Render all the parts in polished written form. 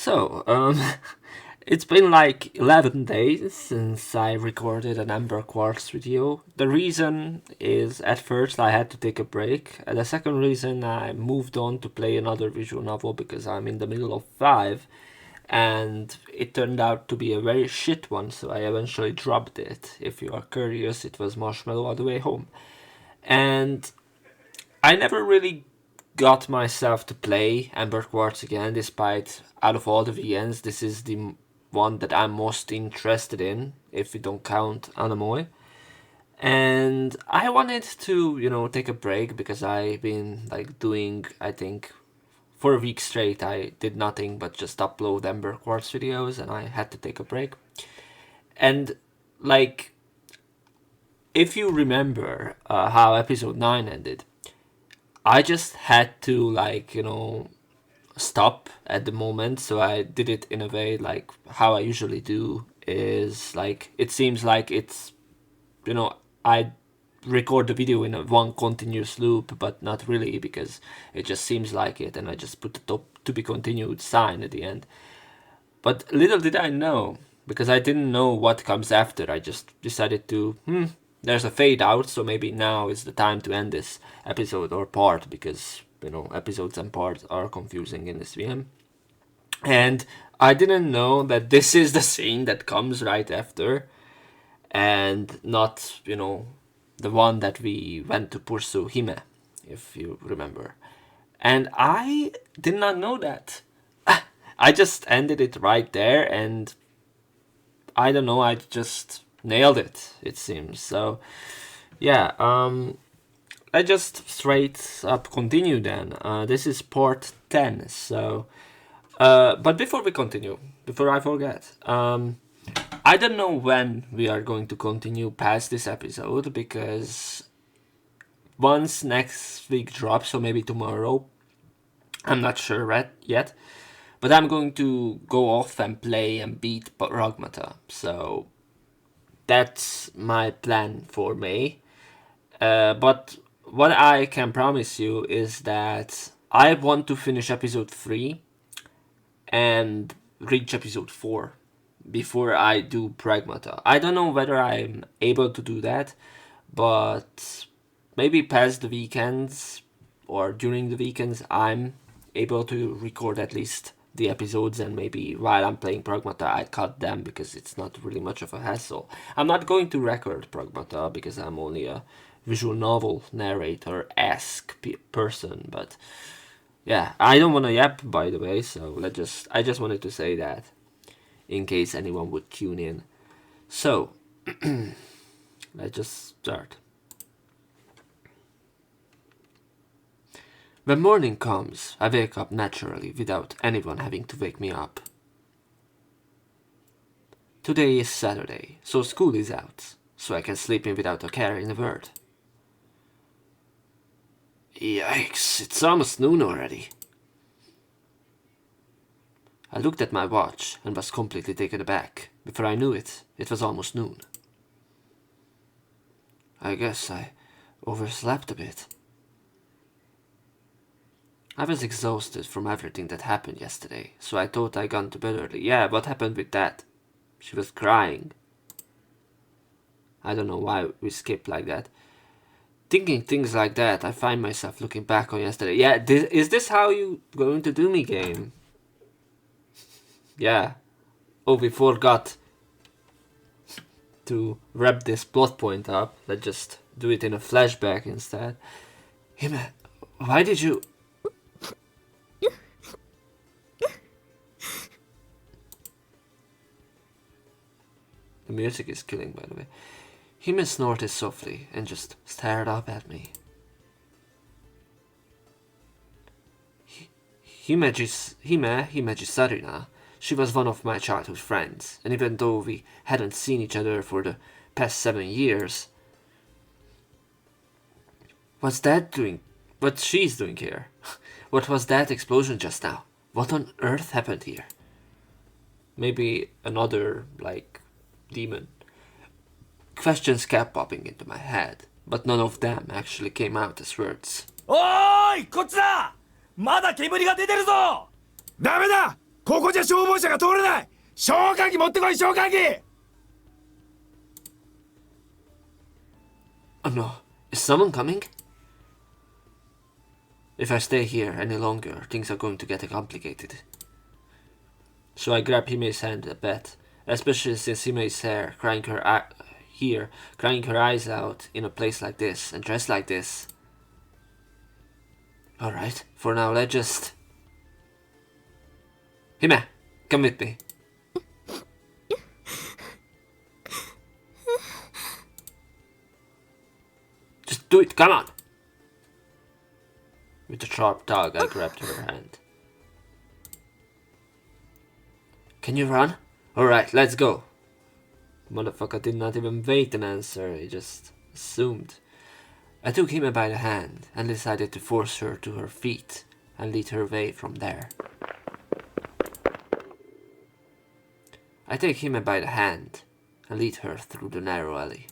It's been like 11 days since I recorded an Amber Quartz video. The reason is at first I had to take a break, and the second reason I moved on to play another visual novel because I'm in the middle of 5, and it turned out to be a very shit one, so I eventually dropped it. If you are curious, it was Marshmallow All the Way Home. And I never really got myself to play Amber Quartz again, despite out of all the VNs, this is the one that I'm most interested in, if we don't count Anamoy. And I wanted to, take a break because I've been like doing, I think, for a week straight, I did nothing but just upload Amber Quartz videos, and I had to take a break. And like, if you remember how episode 9 ended, I just had to stop at the moment, so I did it in a way like how I usually do is like it seems like it's I record the video in one continuous loop, but not really because it just seems like it, and I just put the top to be continued sign at the end. But little did I know, because I didn't know what comes after, I just decided to there's a fade out, so maybe now is the time to end this episode or part, because episodes and parts are confusing in this VM. And I didn't know that this is the scene that comes right after, and not the one that we went to pursue Hime, if you remember. And I did not know that. I just ended it right there, and I don't know, I just nailed it, it seems. So yeah, I just straight up continue then. This is part 10. So but before we continue, before I forget, I don't know when we are going to continue past this episode, because once next week drops, so maybe tomorrow, I'm not sure yet, but I'm going to go off and play and beat Pragmata. So that's my plan for May. But what I can promise you is that I want to finish episode 3 and reach episode 4 before I do Pragmata. I don't know whether I'm able to do that, but maybe past the weekends or during the weekends I'm able to record at least the episodes, and maybe while I'm playing Pragmata I cut them because it's not really much of a hassle. I'm not going to record Pragmata because I'm only a visual novel narrator-esque person, but yeah, I don't want to yap, by the way, so I just wanted to say that in case anyone would tune in. So let's just start. When morning comes, I wake up naturally without anyone having to wake me up. Today is Saturday, so school is out, so I can sleep in without a care in the world. Yikes, it's almost noon already. I looked at my watch and was completely taken aback. Before I knew it, it was almost noon. I guess I overslept a bit. I was exhausted from everything that happened yesterday, so I thought I'd gone to bed early. Yeah, what happened with that? She was crying. I don't know why we skipped like that. Thinking things like that, I find myself looking back on yesterday. Yeah, is this how you going to do me, game? Yeah. Oh, we forgot to wrap this plot point up. Let's just do it in a flashback instead. Hime, why did you... The music is killing, by the way. Hime snorted softly and just stared up at me. Himeji Sarina, she was one of my childhood friends, and even though we hadn't seen each other for the past 7 years... What's she's doing here? What was that explosion just now? What on earth happened here? Maybe another, demon. Questions kept popping into my head, but none of them actually came out as words. おーいこっちだまだ煙が出てるぞダメだここじゃ消防車が通れない。消火器持ってこい、消火器。 Oh no, is someone coming? If I stay here any longer, things are going to get complicated. So I grab Hime's hand a bit, especially since Hime is here, crying her eyes out in a place like this and dressed like this. Alright, for now let's just... Hime, come with me. Just do it, come on! With a sharp tug, I grabbed her hand. Can you run? Alright, let's go. Motherfucker did not even wait an answer, he just assumed. I took Hime by the hand and decided to force her to her feet and lead her away from there. I take Hime by the hand and lead her through the narrow alley.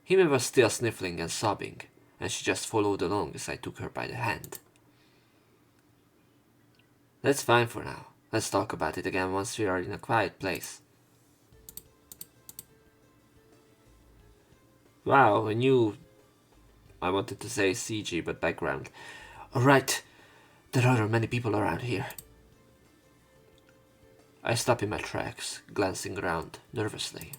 Hime was still sniffling and sobbing, and she just followed along as I took her by the hand. That's fine for now. Let's talk about it again once we are in a quiet place. Wow, a new... I wanted to say CG, but background. Alright, there are many people around here. I stop in my tracks, glancing around nervously.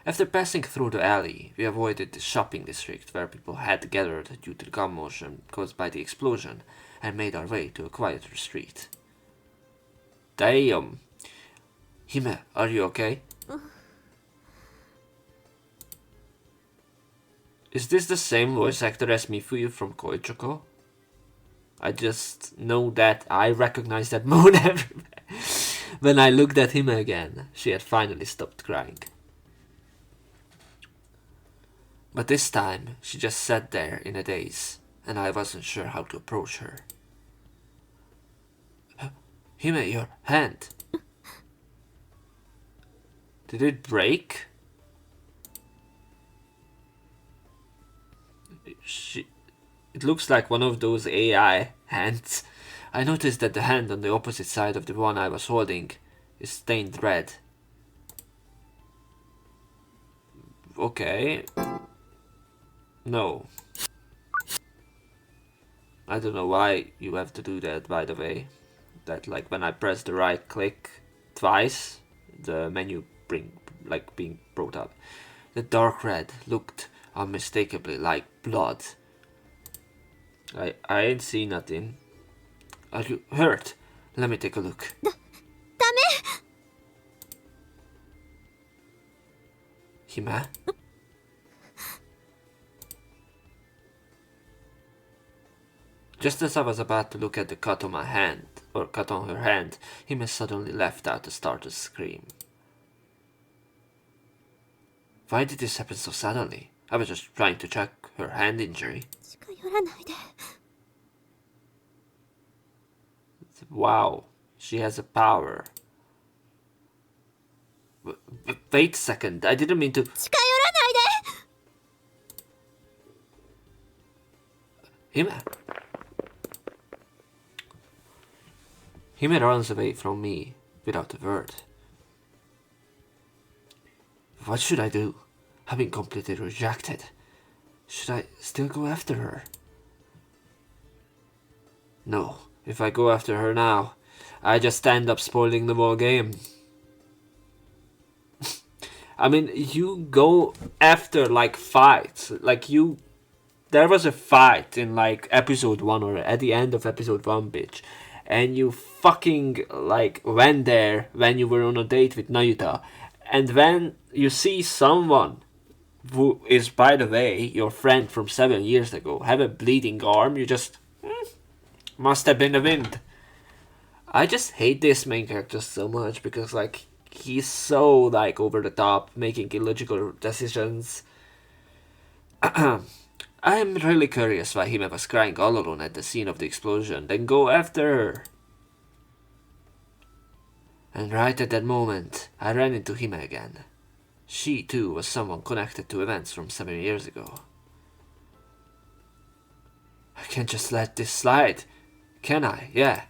After passing through the alley, we avoided the shopping district where people had gathered due to the commotion caused by the explosion and made our way to a quieter street. Damn! Hime, are you okay? Is this the same voice actor as Mifuyu from Koichoko? I just know that I recognize that moan everywhere. When I looked at Hime again, she had finally stopped crying. But this time, she just sat there in a daze, and I wasn't sure how to approach her. Hime, your hand. Did it break? It looks like one of those AI hands. I noticed that the hand on the opposite side of the one I was holding is stained red. Okay. No. I don't know why you have to do that, by the way. That, like, when I press the right click twice, the menu being brought up. The dark red looked unmistakably like blood. I ain't seen nothing. Are you hurt? Let me take a look. Hime? Just as I was about to look at the cut on my hand, or cut on her hand, Hime suddenly left out a startled scream. Why did this happen so suddenly? I was just trying to check her hand injury. Wow, she has a power. Wait a second, I didn't mean to... Hime? Hime runs away from me without a word. What should I do? I've been completely rejected. Should I still go after her? No, if I go after her now, I just end up spoiling the whole game. I mean, you go after, like, fights. Like, there was a fight in, like, episode 1 or at the end of episode 1, bitch. And you fucking, like, went there when you were on a date with Nayuta. And when you see someone who is, by the way, your friend from 7 years ago, have a bleeding arm, you just... must have been the wind. I just hate this main character so much because, like, he's so, like, over the top, making illogical decisions. I'm really curious why Hime was crying all alone at the scene of the explosion, then go after her. And right at that moment, I ran into Hime again. She, too, was someone connected to events from 7 years ago. I can't just let this slide. Can I? Yeah.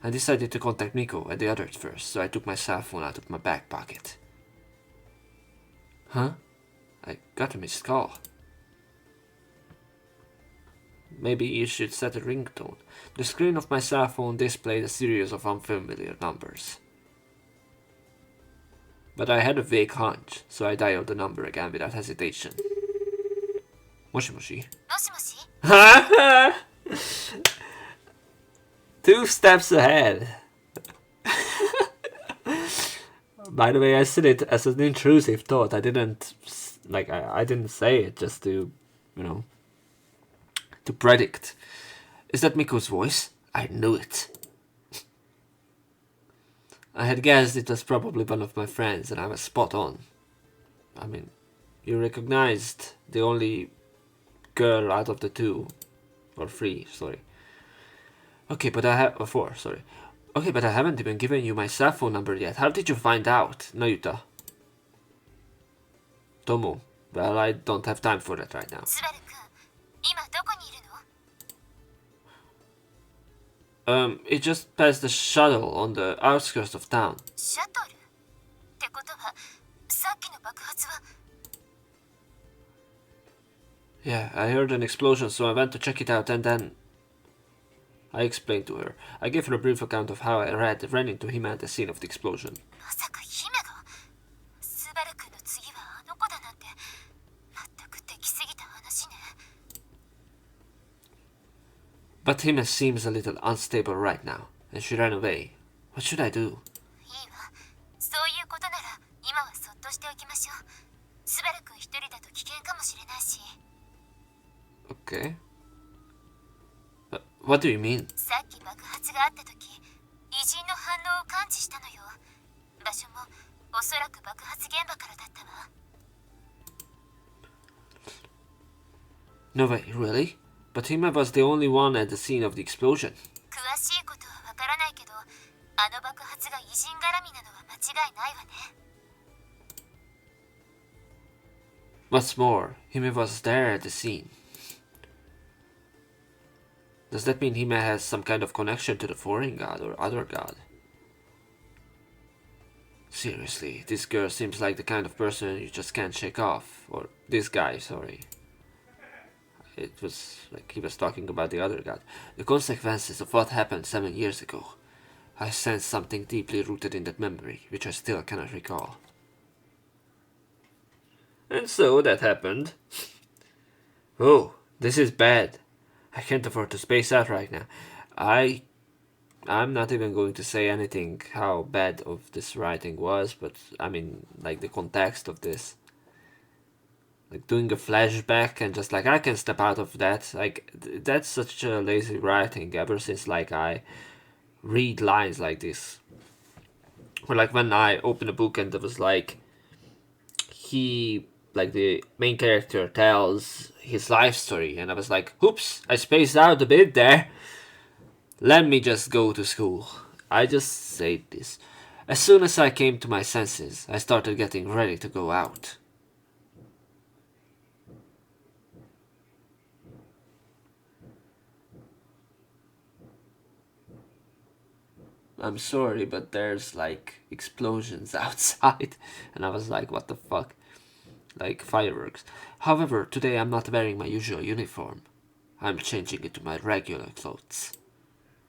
I decided to contact Miko and the others first, so I took my cell phone out of my back pocket. Huh? I got a missed call. Maybe you should set a ringtone. The screen of my cell phone displayed a series of unfamiliar numbers. But I had a vague hunch, so I dialed the number again without hesitation. Moshi moshi. もしもし 2 steps ahead. By the way, I said it as an intrusive thought. I didn't I didn't say it just to, to predict. Is that Miko's voice? I knew it. I had guessed it was probably one of my friends, and I was spot on. I mean, you recognized the only girl out of the 2, or 3, sorry. Okay, but I have 4, sorry. Okay, but I haven't even given you my cell phone number yet. How did you find out, Nayuta? Tomo. Well, I don't have time for that right now. スバル君今どこにいるの It just passed the shuttle on the outskirts of town. シャトルってことはさっきの爆発は Yeah, I heard an explosion, so I went to check it out, and then I explained to her. I gave her a brief account of how I ran into him at the scene of the explosion. まさか姫がスバル君の次はあの子だなんて全くできすぎた話ね But Hime seems a little unstable right now, and she ran away. What should I do? いいわそういうことなら今はそっとしておきましょうスバル君一人だと危険かもしれないし Okay. What do you mean? さっき爆発があった時異人の反応を感知したのよ場所もおそらく爆発現場からだったわ No way, really? But Hime was the only one at the scene of the explosion. 詳しいことはわからないけどあの爆発が異人絡みなのは間違いないわね What's more, Hime was there at the scene. Does that mean Hime has some kind of connection to the foreign god or other god? Seriously, this girl seems like the kind of person you just can't shake off. Or this guy, sorry. It was like he was talking about the other god. The consequences of what happened 7 years ago. I sense something deeply rooted in that memory, which I still cannot recall. And so that happened. Oh, this is bad. I can't afford to space out right now. I'm not even going to say anything how bad of this writing was, but I mean, like the context of this. Like doing a flashback and just like I can step out of that. Like that's such a lazy writing ever since like I read lines like this. Or like when I opened a book and it was like the main character tells his life story and I was like, oops, I spaced out a bit there. Let me just go to school. I just said this. As soon as I came to my senses, I started getting ready to go out. I'm sorry, but there's like explosions outside. And I was like, what the fuck? Like fireworks. However, today I'm not wearing my usual uniform. I'm changing into my regular clothes.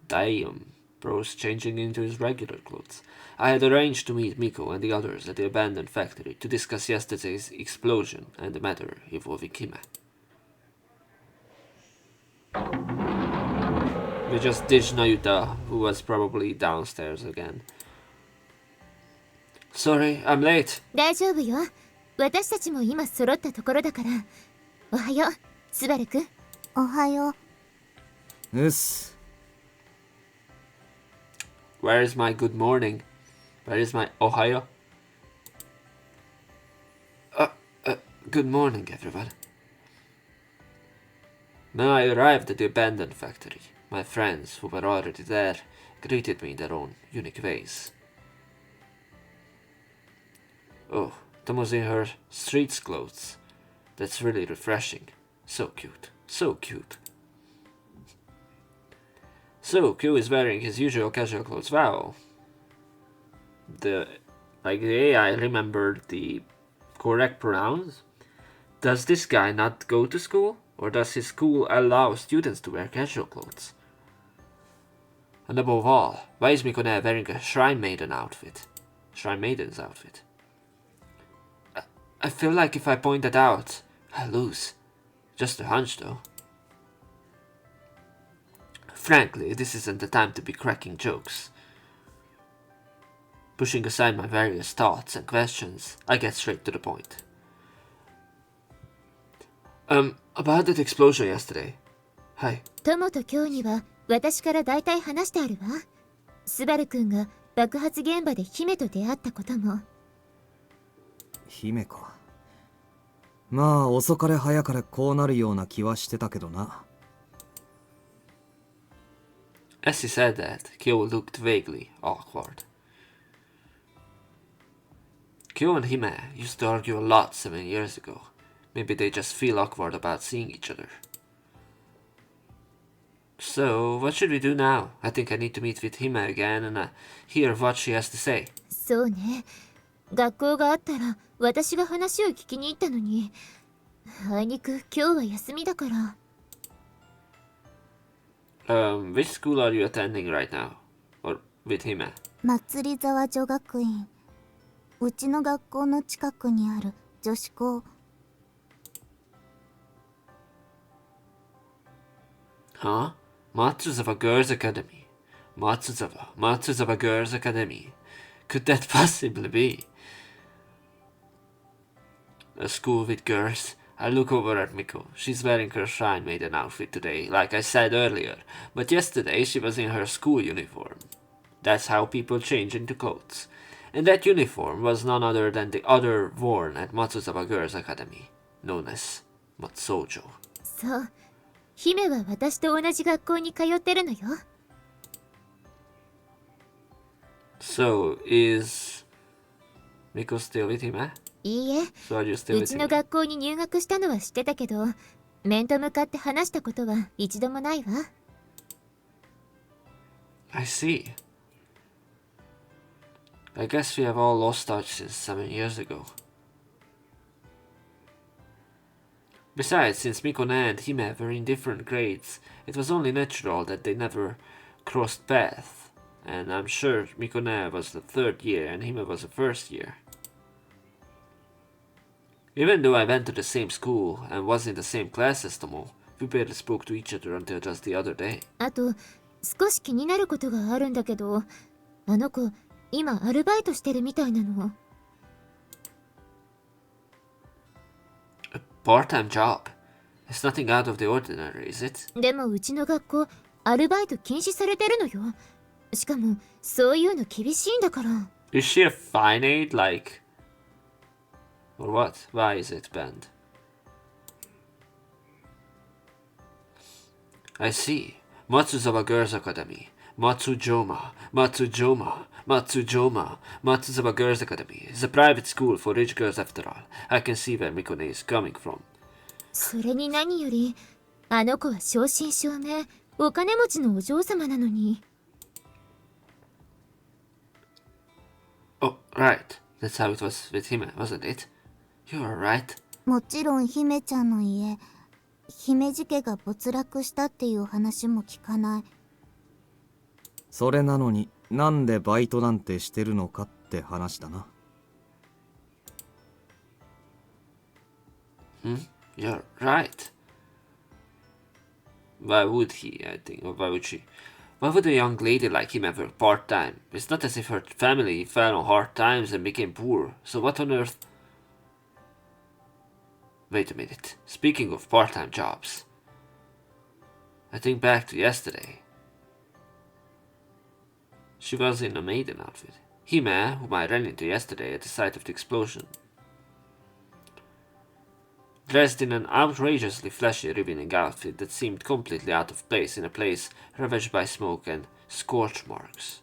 Damn, bro's changing into his regular clothes. I had arranged to meet Miko and the others at the abandoned factory to discuss yesterday's explosion and the matter involving Hime. We just ditched Nayuta, who was probably downstairs again. Sorry, I'm late. 大丈夫よ私たちも今揃ったところだからおはようスバルくんおはよううっす Where is my good morning? Where is my Ohio? Good morning, everyone. When I arrived at the abandoned factory, my friends, who were already there, greeted me in their own unique ways. Oh, Tomo's in her streets clothes. That's really refreshing. So cute, so cute. So, Q is wearing his usual casual clothes. Wow. The AI remembered the correct pronouns. Does this guy not go to school? Or does his school allow students to wear casual clothes? And above all, why is Mikone wearing a Shrine Maiden outfit? Shrine Maiden's outfit. I feel like if I point that out, I lose. Just a hunch though. Frankly, this isn't the time to be cracking jokes. Pushing aside my various thoughts and questions, I get straight to the point. About that explosion yesterday. Hi. 友と今日には私から大体話してあるわ。スバル君が爆発現場で姫と出会ったことも。姫か。まあ遅かれ早かれこうなるような気はしてたけどな。As he said that, Kyo looked vaguely awkward. Kyo and Hime used to argue a lot 7 years ago. Maybe they just feel awkward about seeing each other. So, what should we do now? I think I need to meet with Hime again and hear what she has to say. そうね。学校があったら私が話を聞きに行ったのに。あいにく今日は休みだから。Which school are you attending right now? Or with Hime? 祭り沢女学院。うちの学校の近くにある女子校。Huh? Matsuzawa Girls Academy. Matsuzawa Girls Academy. Could that possibly be? A school with girls? I look over at Miko. She's wearing her Shrine Maiden outfit today, like I said earlier, but yesterday she was in her school uniform. That's how people change into clothes. And that uniform was none other than the other worn at Matsuzawa Girls Academy, known as Matsujo. そう。姫は私と同じ学校に通ってるのよ。So, is Miko still with him, eh? いいえ、So are you still う with ち him? の学校に入学したのは知ってたけど、面と向かって話したことは一度もないわ。I see. I guess we have all lost touch since 7 years ago. Besides, since Mikone and Hime were in different grades, it was only natural that they never crossed paths. And I'm sure Mikone was the third year and Hime was the first year. Even though I went to the same school and was in the same class as Tomo, we barely spoke to each other until just the other day. あと、少し気になることがあるんだけど、あの子、今アルバイトしてるみたいなの。A part-time job? It's nothing out of the ordinary, is it? でもうちの学校、アルバイト禁止されてるのよ。しかも、そういうの厳しいんだから。Is she a fine aid, like... Or what? Why is it banned? I see. Matsuzawa Girls Academy. Matsujoma. Matsuzawa Girls Academy is a private school for rich girls after all. I can see where Mikone is coming from. それに何より、あの子は正真正銘、お金持ちのお嬢様なのに。Oh, right. That's how it was with him, wasn't it? You are right. もちろん姫ちゃんの家、姫路家が没落したっていう話も聞かない。それなのになんでバイトなんてしてるのかって話だな。You're right. Why would he, I think, or why would she? Why would a young lady like him ever part-time? It's not as if her family fell on hard times and became poor, so what on earth... Wait a minute. Speaking of part-time jobs, I think back to yesterday. She was in a maiden outfit. Hime, whom I ran into yesterday at the site of the explosion. Dressed in an outrageously flashy ribbing outfit that seemed completely out of place in a place ravaged by smoke and scorch marks.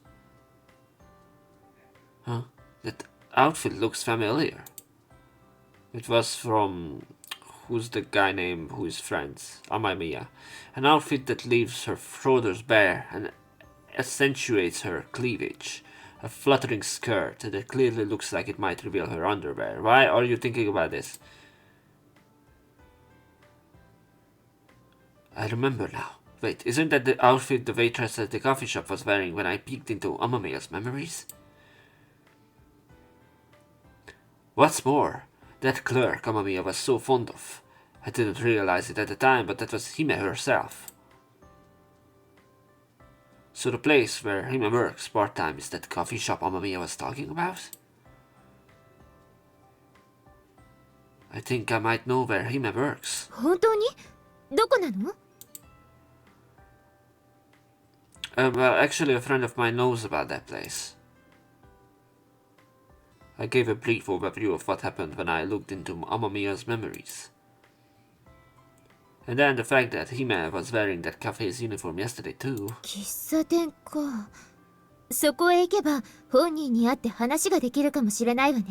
Huh? That outfit looks familiar. It was from... who's the guy named who is friends, Amamiya. An outfit that leaves her shoulders bare and accentuates her cleavage. A fluttering skirt that clearly looks like it might reveal her underwear. Why are you thinking about this? I remember now. Wait, isn't that the outfit the waitress at the coffee shop was wearing when I peeked into Amamiya's memories? What's more, that clerk Amamiya was so fond of. I didn't realize it at the time, but that was Hime herself. So the place where Hime works part-time is that coffee shop Amamiya was talking about? I think I might know where Hime works. 本当に？どこなの？ Well, actually a friend of mine knows about that place. I gave a brief overview of what happened when I looked into Amamiya's memories. And then the fact that Hime was wearing that cafe's uniform yesterday too. 喫茶店か。そこへ行けば本人に会って話ができるかもしれないわね。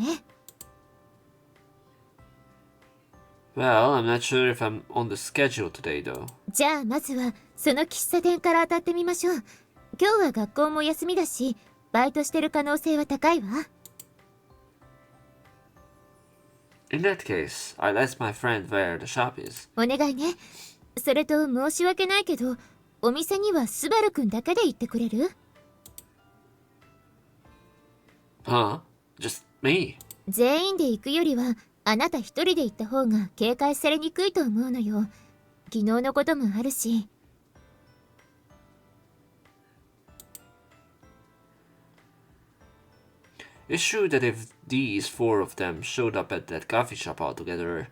Well, I'm not sure if I'm on the schedule today though. じゃあまずはその喫茶店から当たってみましょう。今日は学校も休みだし、バイトしてる可能性は高いわ。In that case, I'll ask my friend where the shop is. お願いね。それと申し訳ないけど、お店にはスバルくんだけで行ってくれる？ Huh? Just me? 全員で行くよりは、あなた一人で行った方が警戒されにくいと思うのよ。昨日のこともあるし。It's true that if these four of them showed up at that coffee shop all together,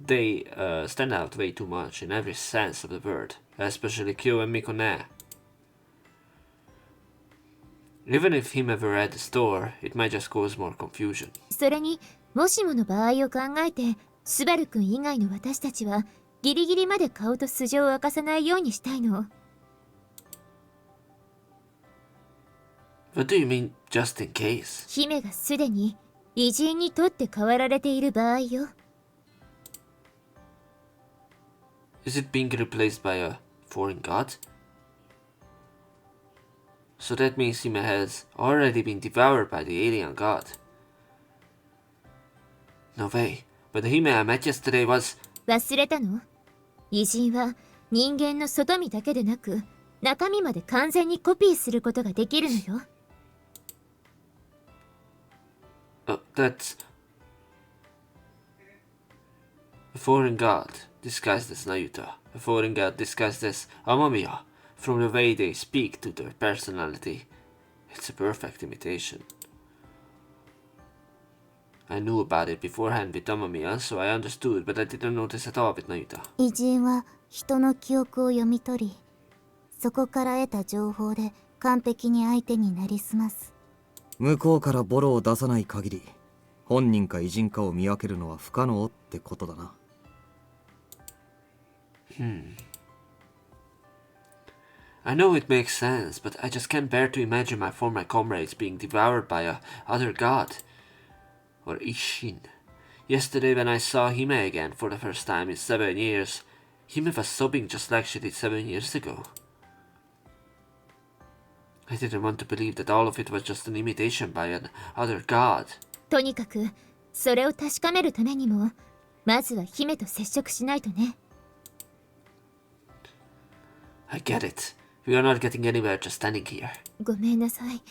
they stand out way too much in every sense of the word, especially Kyo and Mikone. Even if him ever at the store, it might just cause more confusion. それに、もしもの場合を考えて、スバルくん以外の私たちは、ギリギリまで顔と素性を明かさないようにしたいの。What do you mean, just in case? 姫がすでに偉人にとって変わられている場合よ。Is it being replaced by a foreign god? So that means Hime has already been devoured by the alien god. No way, but the Hime I met yesterday was... 忘れたの？偉人は人間の外見だけでなく、中身まで完全にコピーすることができるのよ。That's... A foreign god disguised as Nayuta. A foreign god disguised as Amamiya. From the way they speak to their personality, it's a perfect imitation. I knew about it beforehand with Amamiya, so I understood, but I didn't notice at all with Nayuta. 偉人は人の記憶を読み取り、そこから得た情報で完璧に相手になりすます。向こうからボロを出さない限り、本人か偉人かを見分けるのは不可能ってことだな。I know it makes sense, but I just can't bear to imagine my former comrades being devoured by a other god. Or Ishin. Yesterday when I saw Hime again for the first time in 7 years, Hime was sobbing just like she did 7 years ago. I didn't want to believe that all of it was just an imitation by an other god. とにかく、それを確かめるためにも、まずは姫と接触しないとね。I get it. We are not getting anywhere just standing here. ごめんなさい。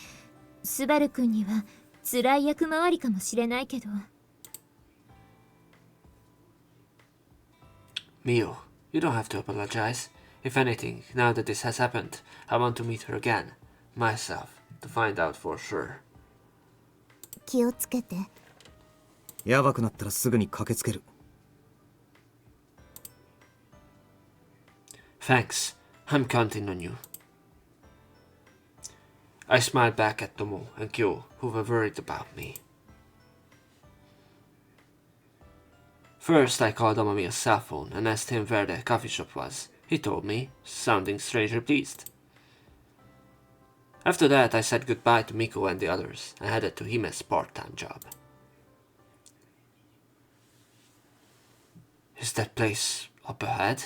スバル君には辛い役回りかもしれないけど。Mio, you don't have to apologize. If anything, now that this has happened, I want to meet her again, myself, to find out for sure. 気をつけて。やばくなったらすぐに駆けつける。Thanks. I'm counting on you. I smiled back at Tomo and Kyo, who were worried about me. First, I called Amamiya's cell phone and asked him where the coffee shop was. He told me, sounding strangely pleased. After that, I said goodbye to Miko and the others and headed to Hime's part-time job. Is that place up ahead?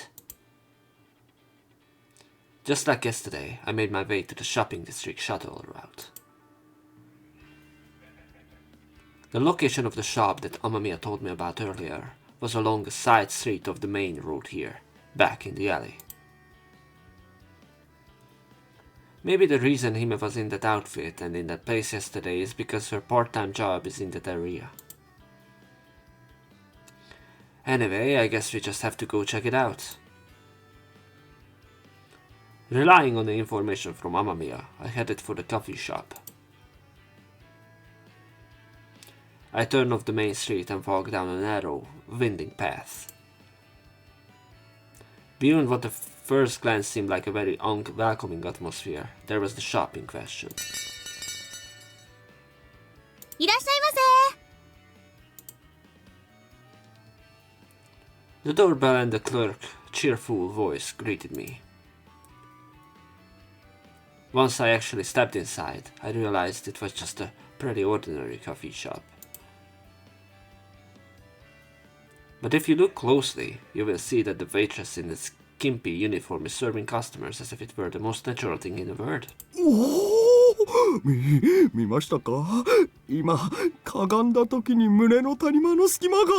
Just like yesterday, I made my way to the shopping district shuttle route. The location of the shop that Amamiya told me about earlier was along a side street of the main road here, back in the alley. Maybe the reason Hime was in that outfit and in that place yesterday is because her part-time job is in that area. Anyway, I guess we just have to go check it out. Relying on the information from Amamiya, I headed for the coffee shop. I turned off the main street and walked down a narrow, winding path. Beyond what at first glance seemed like a very unwelcoming atmosphere, there was the shop in question. いらっしゃいませ。 The doorbell and the clerk's cheerful voice greeted me. Once I actually stepped inside, I realized it was just a pretty ordinary coffee shop. But if you look closely, you will see that the waitress in the skimpy uniform is serving customers as if it were the most natural thing in the world. 見ましたか？今かがんだ時に胸の谷間の隙間が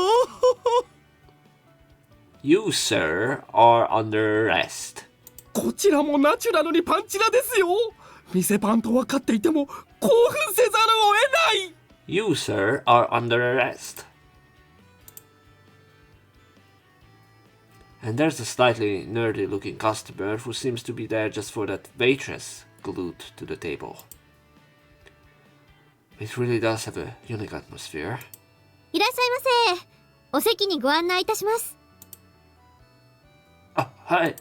You, sir, are under arrest. こちらもナチュラルにパンチラですよ。店パンと分かっていても興奮せざるを得ない。 You, sir, are under arrest. And there's a slightly nerdy-looking customer who seems to be there just for that waitress glued to the table. It really does have a unique atmosphere. いらっしゃいませ。お席にご案内いたします。 Ah, hi.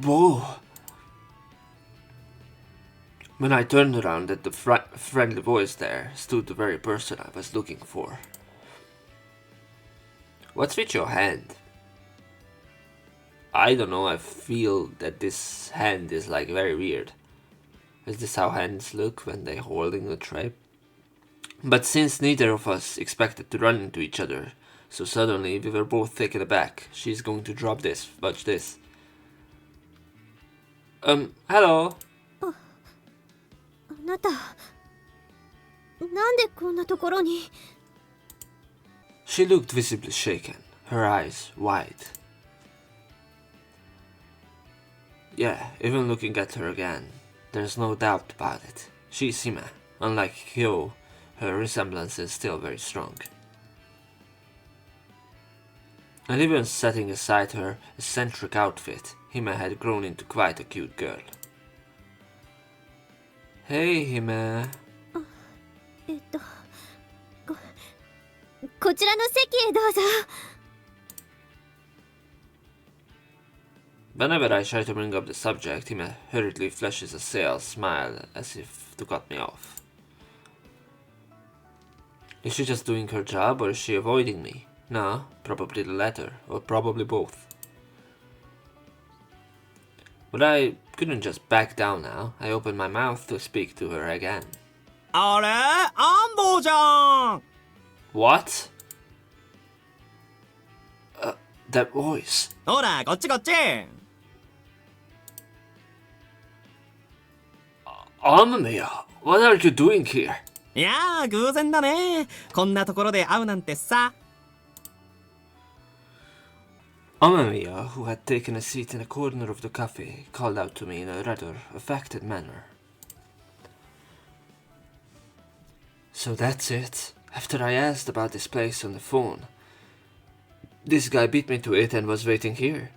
Whoa. When I turned around at the friendly voice there stood the very person I was looking for. What's with your hand? I don't know, I feel that this hand is like very weird. Is this how hands look when they're holding a tray? But since neither of us expected to run into each other, so suddenly we were both taken aback. She's going to drop this. Watch this. Hello? あなた、なんでこんなところに She looked visibly shaken, her eyes wide. Yeah, even looking at her again, there's no doubt about it. She's Hime. Unlike Hyo, her resemblance is still very strong. And even setting aside her eccentric outfit, Hime had grown into quite a cute girl. Hey, Hime. こちらの席へどうぞ。 Whenever I try to bring up the subject, Hime hurriedly flashes a stale smile as if to cut me off. Is she just doing her job or is she avoiding me? No, probably the latter, or probably both. But I couldn't just back down now. I opened my mouth to speak to her again. あれアンボウじゃん。 What? That voice. ほらこっちこっち。 Amamiya, what are you doing here? いやー偶然だね。こんなところで会うなんてさ。 Amamiya, who had taken a seat in a corner of the cafe, called out to me in a rather affected manner. So that's it. After I asked about this place on the phone, this guy beat me to it and was waiting here.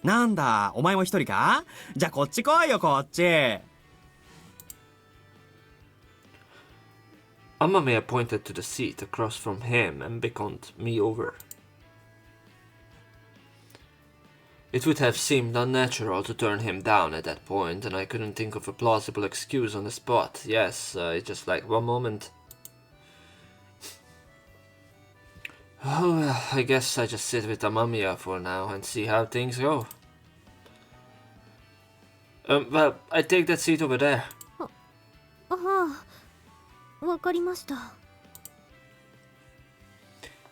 なんだお前も一人か？じゃあこっち来いよこっち。 Amamiya pointed to the seat across from him and beckoned me over. It would have seemed unnatural to turn him down at that point, and I couldn't think of a plausible excuse on the spot. Yes, just like one moment. Oh well, I guess I just sit with Amamiya for now and see how things go. Well, I take that seat over there. わかりました。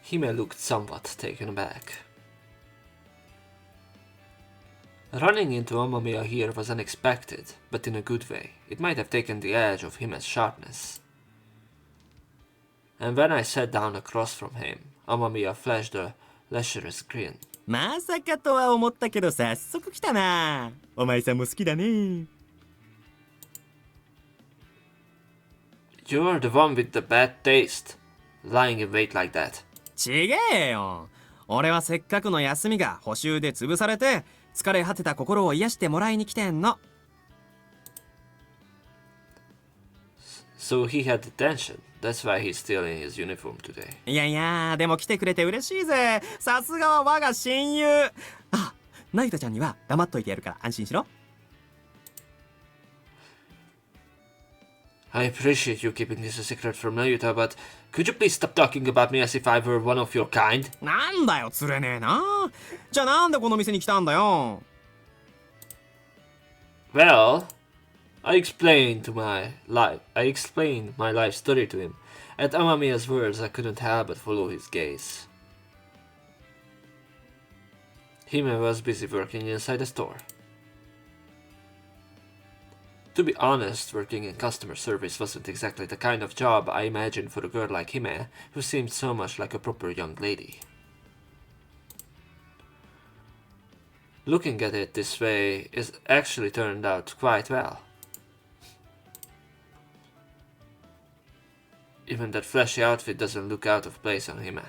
Hime looked somewhat taken aback. Running into Mamma Mia here was unexpected, but in a good way. It might have taken the edge of Hime's sharpness. And when I sat down across from him, Mamma Mia flashed a lecherous grin. まさかとは思ったけど早速来たな。お前さんも好きだね。 You're the one with the bad taste, lying in wait like that. ちげえよ。俺はせっかくの休みが補習で潰されて疲れ果てた心を癒してもらいに来てんの。 So he had detention. That's why he's still in his uniform today. いやいや、でも来てくれて嬉しいぜ。さすがは我が親友。あ、ナユタちゃんには黙っといてやるから安心しろ。 I appreciate you keeping this a secret from Nayuta, but could you please stop talking about me as if I were one of your kind? なんだよ、釣れねえな。じゃあなんでこの店に来たんだよ。 Well, I explained my life story to him. At Amamiya's words, I couldn't help but follow his gaze. Hime was busy working inside the store. To be honest, working in customer service wasn't exactly the kind of job I imagined for a girl like Hime, who seemed so much like a proper young lady. Looking at it this way, it actually turned out quite well. Even that flashy outfit doesn't look out of place on Hime.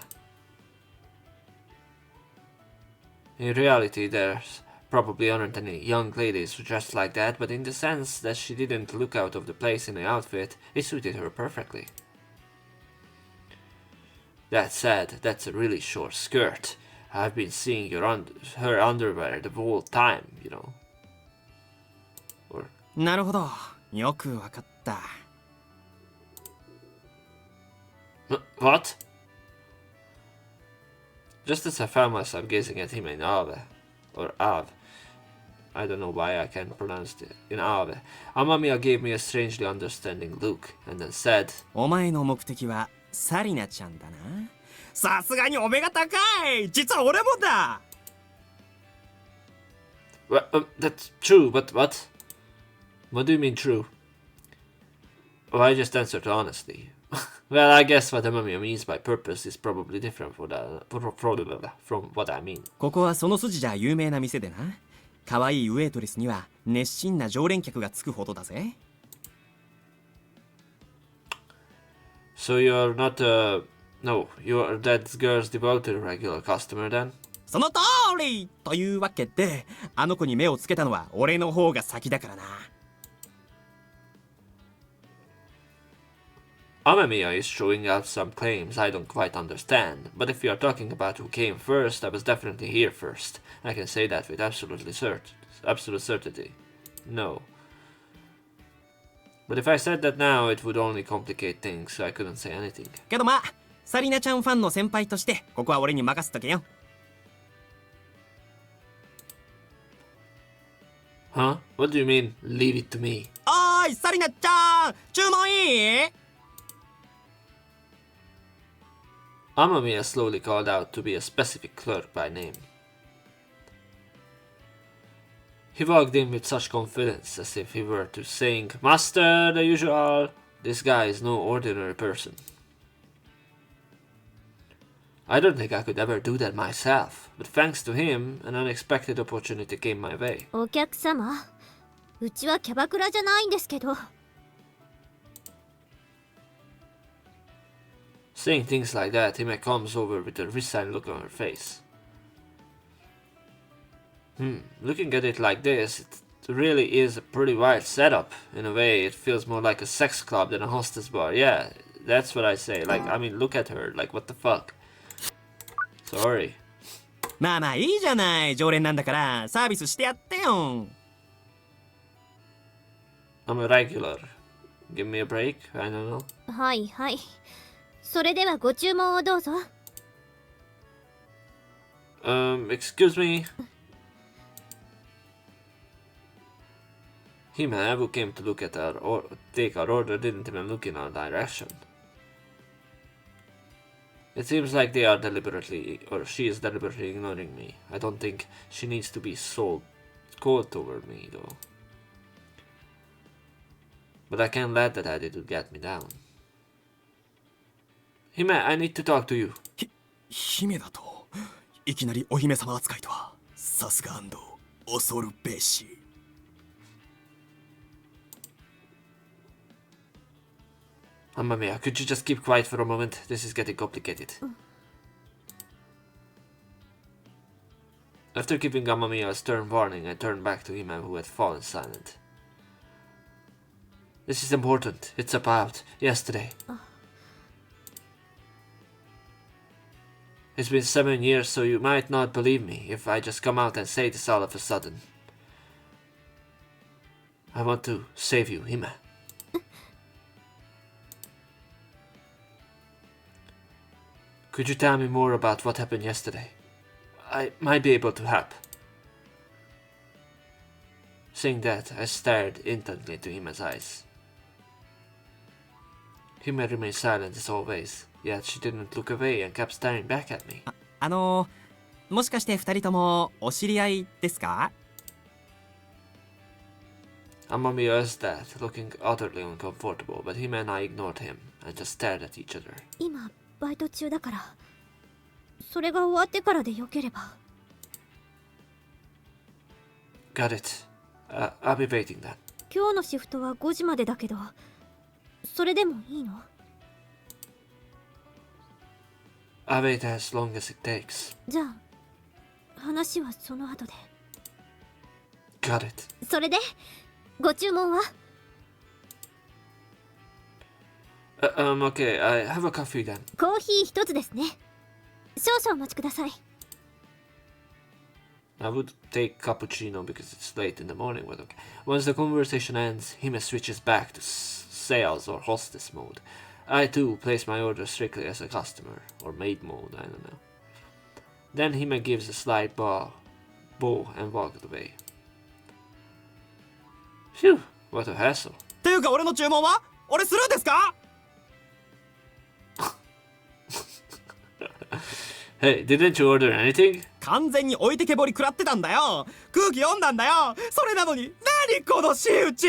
In reality, there's probably aren't any young ladies who dress like that, but in the sense that she didn't look out of the place in the outfit, it suited her perfectly. That said, that's a really short skirt. I've been seeing her underwear the whole time, you know. Or... なるほど。よくわかった。 What? Just as I found myself gazing at him in awe, or Ave, I don't know why I can't pronounce it, in Ave, Amamiya gave me a strangely understanding look, and then said, お前の目的はサリナちゃんだな。さすがにお目が高い。実は俺もだ。 That's true, but what? What do you mean true? Oh, I just answered honestly. Well, I guess what Amamiya means by purpose is probably different from what I mean. ここはその筋じゃ有名な店でな。可愛いウェイトレスには熱心な常連客がつくほどだぜ。 So you're not no, you're that girl's devoted regular customer then? その通りというわけで、あの子に目をつけたのは俺の方が先だからな。 Amamiya is throwing out some claims I don't quite understand, but if you are talking about who came first, I was definitely here first. I can say that with absolute certainty. No. But if I said that now, it would only complicate things, so I couldn't say anything. けどまあ、サリナちゃんファンの先輩として、ここは俺に任せとけよ。 Huh? What do you mean, leave it to me? おーい、サリナちゃん注文いい？ Amamiya slowly called out to be a specific clerk by name. He walked in with such confidence as if he were to saying, "Master, the usual." This guy is no ordinary person. I don't think I could ever do that myself, but thanks to him, an unexpected opportunity came my way. お客様、うちはキャバクラじゃないんですけど。 Saying things like that, Hime comes over with a resigned look on her face. Looking at it like this, it really is a pretty wild setup. In a way, it feels more like a sex club than a hostess bar. Yeah, that's what I say. Like, I mean, look at her. Like, what the fuck? Sorry. まあまあいいじゃない。常連なんだからサービスしてやってよ。 I'm a regular. Give me a break? I don't know. はいはい。それではご注文をどうぞ。 Excuse me? Hime, who came to look at our or take our order, didn't even look in our direction. It seems like they are deliberately, or she is deliberately ignoring me. I don't think she needs to be so cold toward me, though. But I can't let that attitude get me down. Hime, I need to talk to you. 姫だといきなりお姫様扱いとはさすが安藤恐るべし。Mamma mia, could you just keep quiet for a moment? This is getting complicated. After giving Mamma Mia a stern warning, I turned back to him who had fallen silent. This is important. It's about yesterday. It's been 7 years, so you might not believe me if I just come out and say this all of a sudden. I want to save you, Hime. Could you tell me more about what happened yesterday? I might be able to help. Saying that, I stared intently into Hime's eyes. Hime remained silent as always, yet she didn't look away and kept staring back at me. もしかして二人ともお知り合いですか？ Amami asked that, looking utterly uncomfortable, but Hime and I ignored him and just stared at each other. 今バイト中だからそれが終わってからでよければ。 Got it. I'll be waiting then. 今日のシフトは5時までだけどそれでもいいの？ I'll wait as long as it takes. じゃあ話はその後で。 Got it. それでご注文は？ Okay, I have a coffee then. コーヒー一つですね。少々お待ちください。 I would take cappuccino because it's late in the morning, but okay. Once the conversation ends, Hime switches back to sales or hostess mode. I too place my order strictly as a customer, or maid mode, I don't know. Then Hime gives a slight bow and walks away. Phew, what a hassle. っていうか俺の注文は？俺スルーですか？ Hey, didn't you order anything? 完全に置いてけぼり食らってたんだよ。空気読んだんだよ。それなのに何この仕打ち。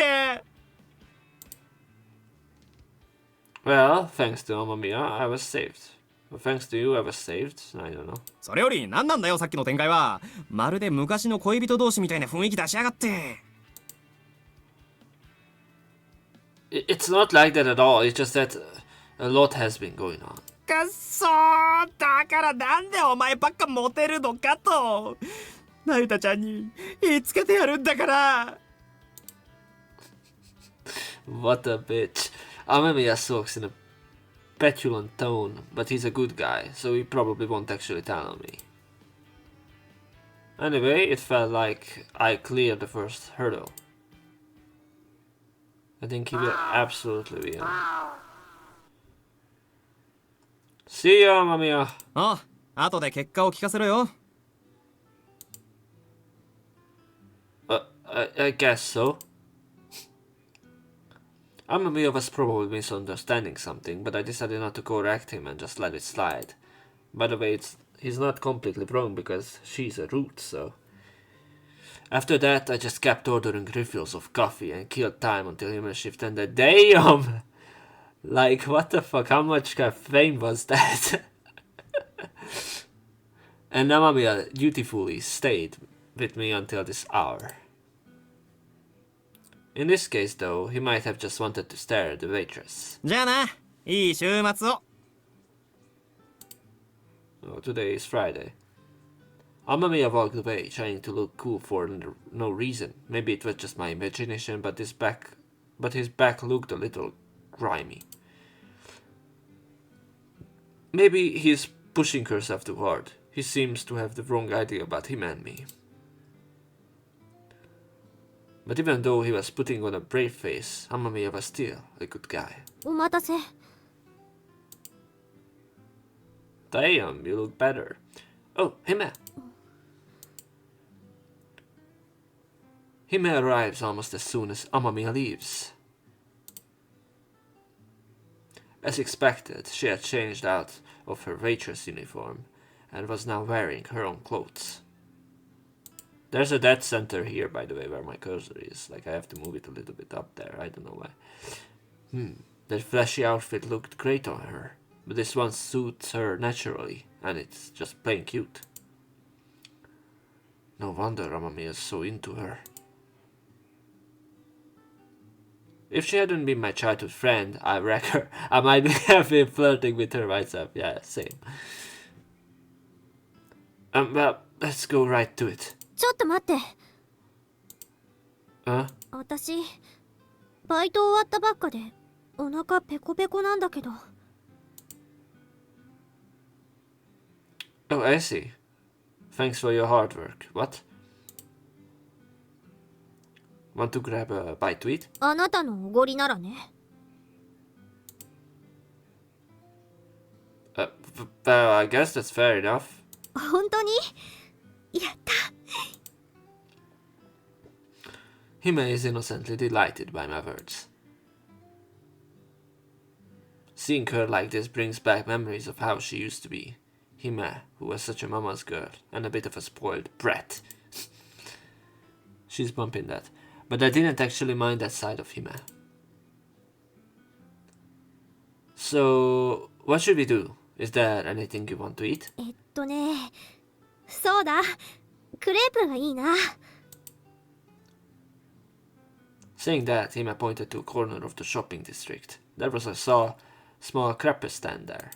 Well, thanks to Mamma Mia, I was saved. Well, thanks to you, I was saved. I don't know. それより何なんだよさっきの展開は。まるで昔の恋人同士みたいな雰囲気出しやがって。 It's not like that at all. It's just that a lot has been going on. くっそー、だからなんでお前ばっかモテるのかと。なゆたちゃんに言いつけてやるんだから。 What a bitch. Amemiya talks in a petulant tone, but he's a good guy, so he probably won't actually tell on me. Anyway, it felt like I cleared the first hurdle. I think he will absolutely be on. See ya, Amemiya. ああ、後で結果を聞かせろよ。 I guess so. Amemiya was probably misunderstanding something, but I decided not to correct him and just let it slide. By the way, he's not completely wrong because she's a root, so... After that, I just kept ordering refills of coffee and killed time until human shift ended. Damn! Like, what the fuck? How much caffeine was that? And Amemiya dutifully stayed with me until this hour. In this case, though, he might have just wanted to stare at the waitress. じゃあな、いい週末を。 Oh, today is Friday. Amamiya walked away, trying to look cool for no reason. Maybe it was just my imagination, but his back looked a little grimy. Maybe he's pushing herself too hard. He seems to have the wrong idea about him and me. But even though he was putting on a brave face, Amamiya was still a good guy. お待たせ。 Damn, you look better. Oh, Hime. Hime arrives almost as soon as Amamiya leaves. As expected, she had changed out of her waitress uniform and was now wearing her own clothes. There's a dead center here, by the way, where my cursor is. Like, I have to move it a little bit up there. I don't know why. That flashy outfit looked great on her, but this one suits her naturally, and it's just plain cute. No wonder Amami is so into her. If she hadn't been my childhood friend, I reckon I might have been flirting with her myself. Yeah, same. Well, let's go right to it. ちょっと待って。 Huh? 私バイト終わったばっかでお腹ペコペコなんだけど。 Oh, I see. Thanks for your hard work. What? Want to grab a bite to eat? あなたのおごりならね。 Well, I guess that's fair enough. 本当に？やった。 Hime is innocently delighted by my words. Seeing her like this brings back memories of how she used to be. Hime, who was such a mama's girl and a bit of a spoiled brat. She's bumping that. But I didn't actually mind that side of Hime. So, what should we do? Is there anything you want to eat? そうだ。クレープがいいな。 Saying that, Hime pointed to a corner of the shopping district. There was a small crepe stand there.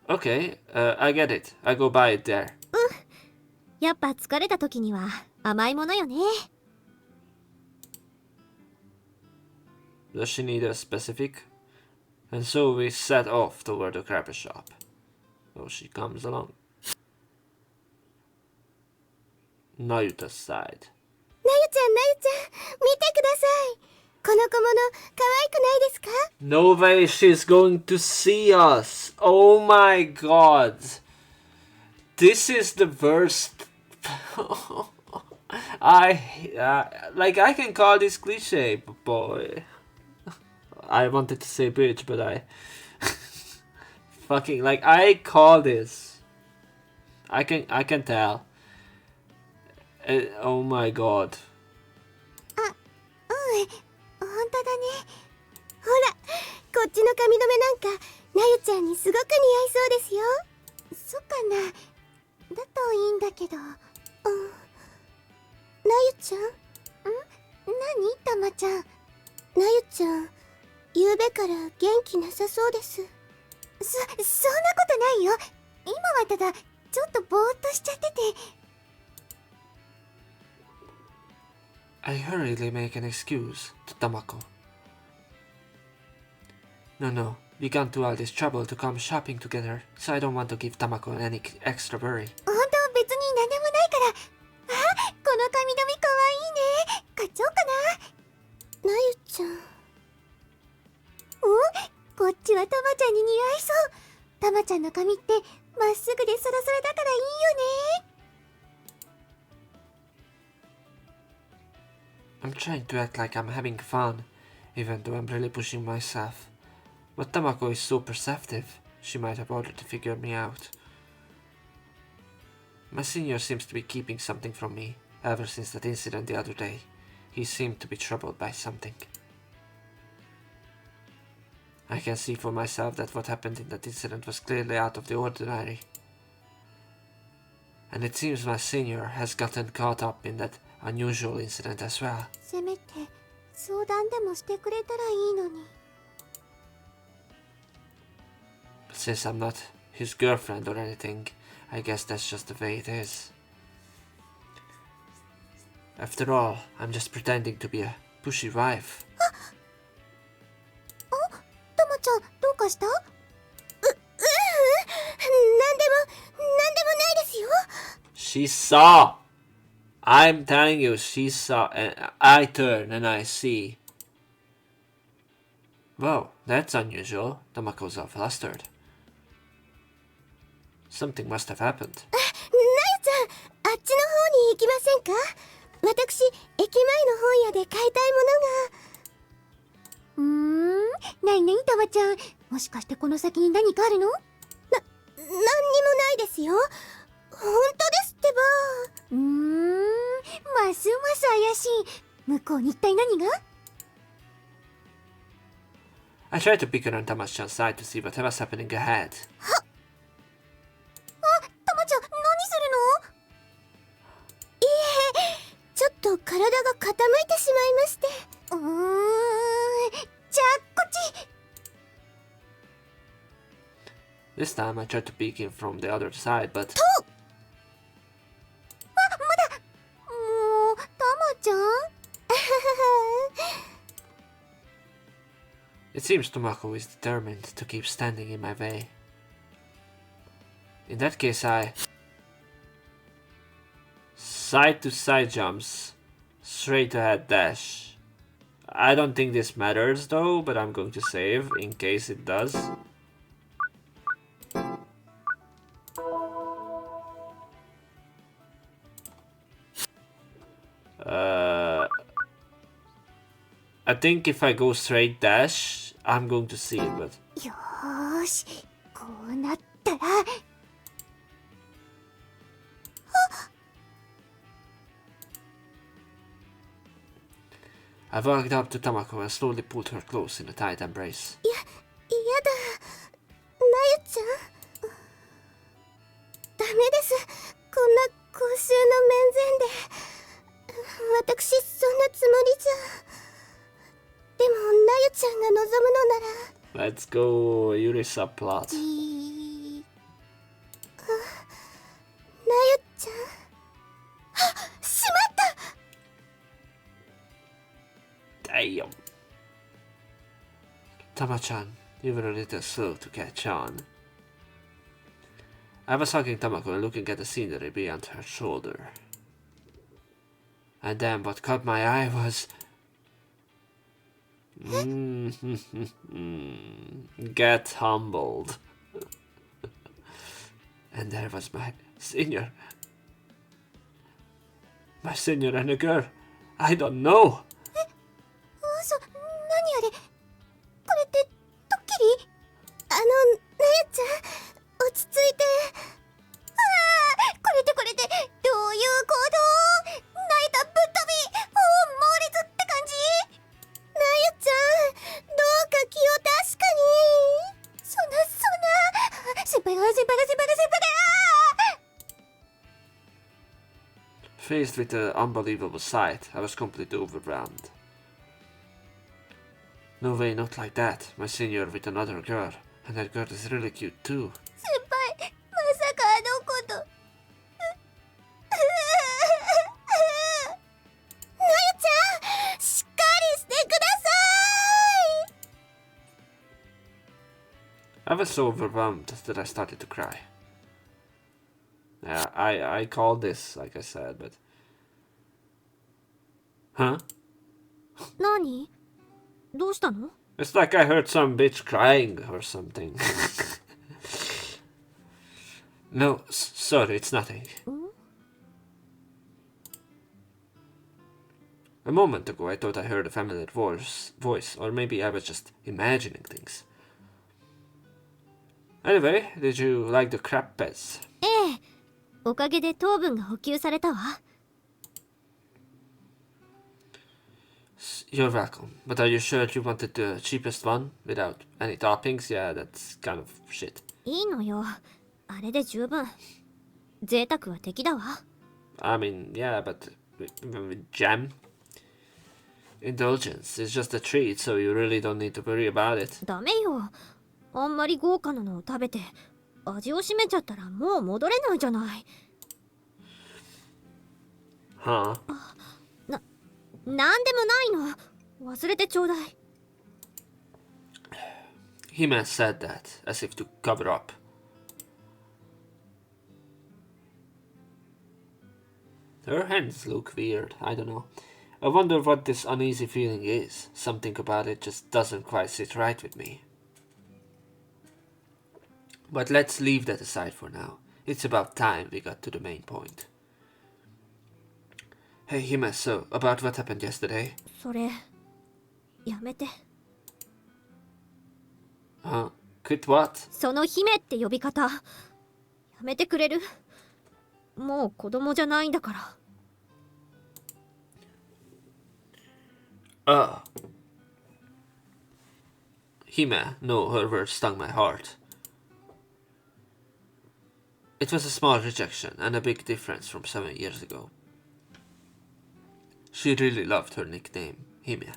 Okay, I get it. I go buy it there. やっぱ疲れた時には甘いものよね。 Does she need a specific? And so we set off toward the crepe shop. Oh, she comes along. Nayuta's side. なゆちゃん、なゆちゃん、見てください。この小物、可愛くないですか？ No way she's going to see us. Oh my god. This is the worst. I can call this cliche, but boy. I wanted to say bitch, but I fucking I call this. I can tell. Oh my god. 本当だね。ほら、こっちの髪留めなんか、なゆちゃんにすごく似合いそうですよ。そっかな。だといいんだけど。なゆちゃん？何？たまちゃん。なゆちゃん、ゆうべから元気なさそうです。そんなことないよ。今はただ、ちょっとぼーっとしちゃってて。 I hurriedly make an excuse to Tamako. No, we can't do all this trouble to come shopping together, so I don't want to give Tamako any extra worry. 本当別に何でもないから。あ、この髪留めかわいいね。買っちゃおうかな。なゆちゃん。こっちはたまちゃんに似合いそう。たまちゃんの髪ってまっすぐでサラサラだからいいよね。 I'm trying to act like I'm having fun, even though I'm really pushing myself. But Tamako is so perceptive, she might have already figured me out. My senior seems to be keeping something from me, ever since that incident the other day. He seemed to be troubled by something. I can see for myself that what happened in that incident was clearly out of the ordinary. And it seems my senior has gotten caught up in that unusual incident as well. せめて相談でもしてくれたらいいのに。 But since I'm not his girlfriend or anything, I guess that's just the way it is. After all, I'm just pretending to be a pushy wife. たまちゃん、どうかした？なんでもないですよ。 She saw! I'm telling you, she saw, and I turn and I see. Whoa, that's unusual. Tamako's all flustered. Something must have happened. なゆちゃん、あっちの方に行きませんか？私、駅前の本屋で買いたいものが。なになにたまちゃん、もしかしてこの先に何かあるの？なんにもないですよ。本当ですってば。ますます怪しい。向こうに一体何が？ I tried to pick her on Tamachan's side to see what was happening ahead. たまちゃん、何するの？いえ、ちょっと体が傾いてしまいまして。じゃあこっち。 This time I tried to peek in from the other side, but もう、たまちゃんit seems Tomako is determined to keep standing in my way. In that case, I... Side to side jumps. Straight ahead dash. I don't think this matters though, but I'm going to save in case it does. I think if I go straight dash, I'm going to see it, but... よーし、こうなったら。I walked up to Tamako and slowly pulled her close in a tight embrace. やだ。なゆちゃん。ダメです。こんな公衆の面前で。私、そんなつもりじゃ。でも、なゆちゃんが望むのなら。 Let's go, Yuri subplot. なゆちゃん。しまった。 Damn. Tama-chan, you were a little slow to catch on. I was hugging Tamako and looking at the scenery beyond her shoulder. And then what caught my eye was... Get humbled. And there was my senior. My senior and a girl. I don't know. 何あれ？これってドッキリ？なゆちゃん、落ち着いて。これってどういう行動？泣いたぶっ飛び、猛烈って感じ？なゆちゃん、どうか気を確かに。そんな先輩が。 Faced with the unbelievable sight, I was completely overwhelmed. No way, not like that. My senior with another girl. And that girl is really cute too. 先輩、まさかあのこと。なゆちゃん、しっかりしてください。 I was so overwhelmed that I started to cry. Yeah, I called this, like I said, but... Huh? 何？どうしたの？ It's like I heard some bitch crying or something. No, sorry, it's nothing. A moment ago I thought I heard a familiar voice, or maybe I was just imagining things. Anyway, did you like the crab beds? ええ、おかげで糖分が補給されたわ。You're welcome. But are you sure you wanted the cheapest one? Without any toppings? Yeah, that's kind of shit. いいのよ。あれで十分。贅沢は敵だわ。I mean, yeah, but with jam? Indulgence is just a treat, so you really don't need to worry about it. ダメよ。あんまり豪華なのを食べて味を占めちゃったらもう戻れないじゃない。Huh? なんでもないの。忘れてちょうだい。He-Man said that, as if to cover up. Her hands look weird, I don't know. I wonder what this uneasy feeling is. Something about it just doesn't quite sit right with me. But let's leave that aside for now. It's about time we got to the main point. Hey, Hime, so, about what happened yesterday? それやめて。 Huh? Quit what? その姫って呼び方やめてくれる？もう子供じゃないんだから。 Oh. Hime, no, her words stung my heart. It was a small rejection and a big difference from 7 years ago. She really loved her nickname, Hime.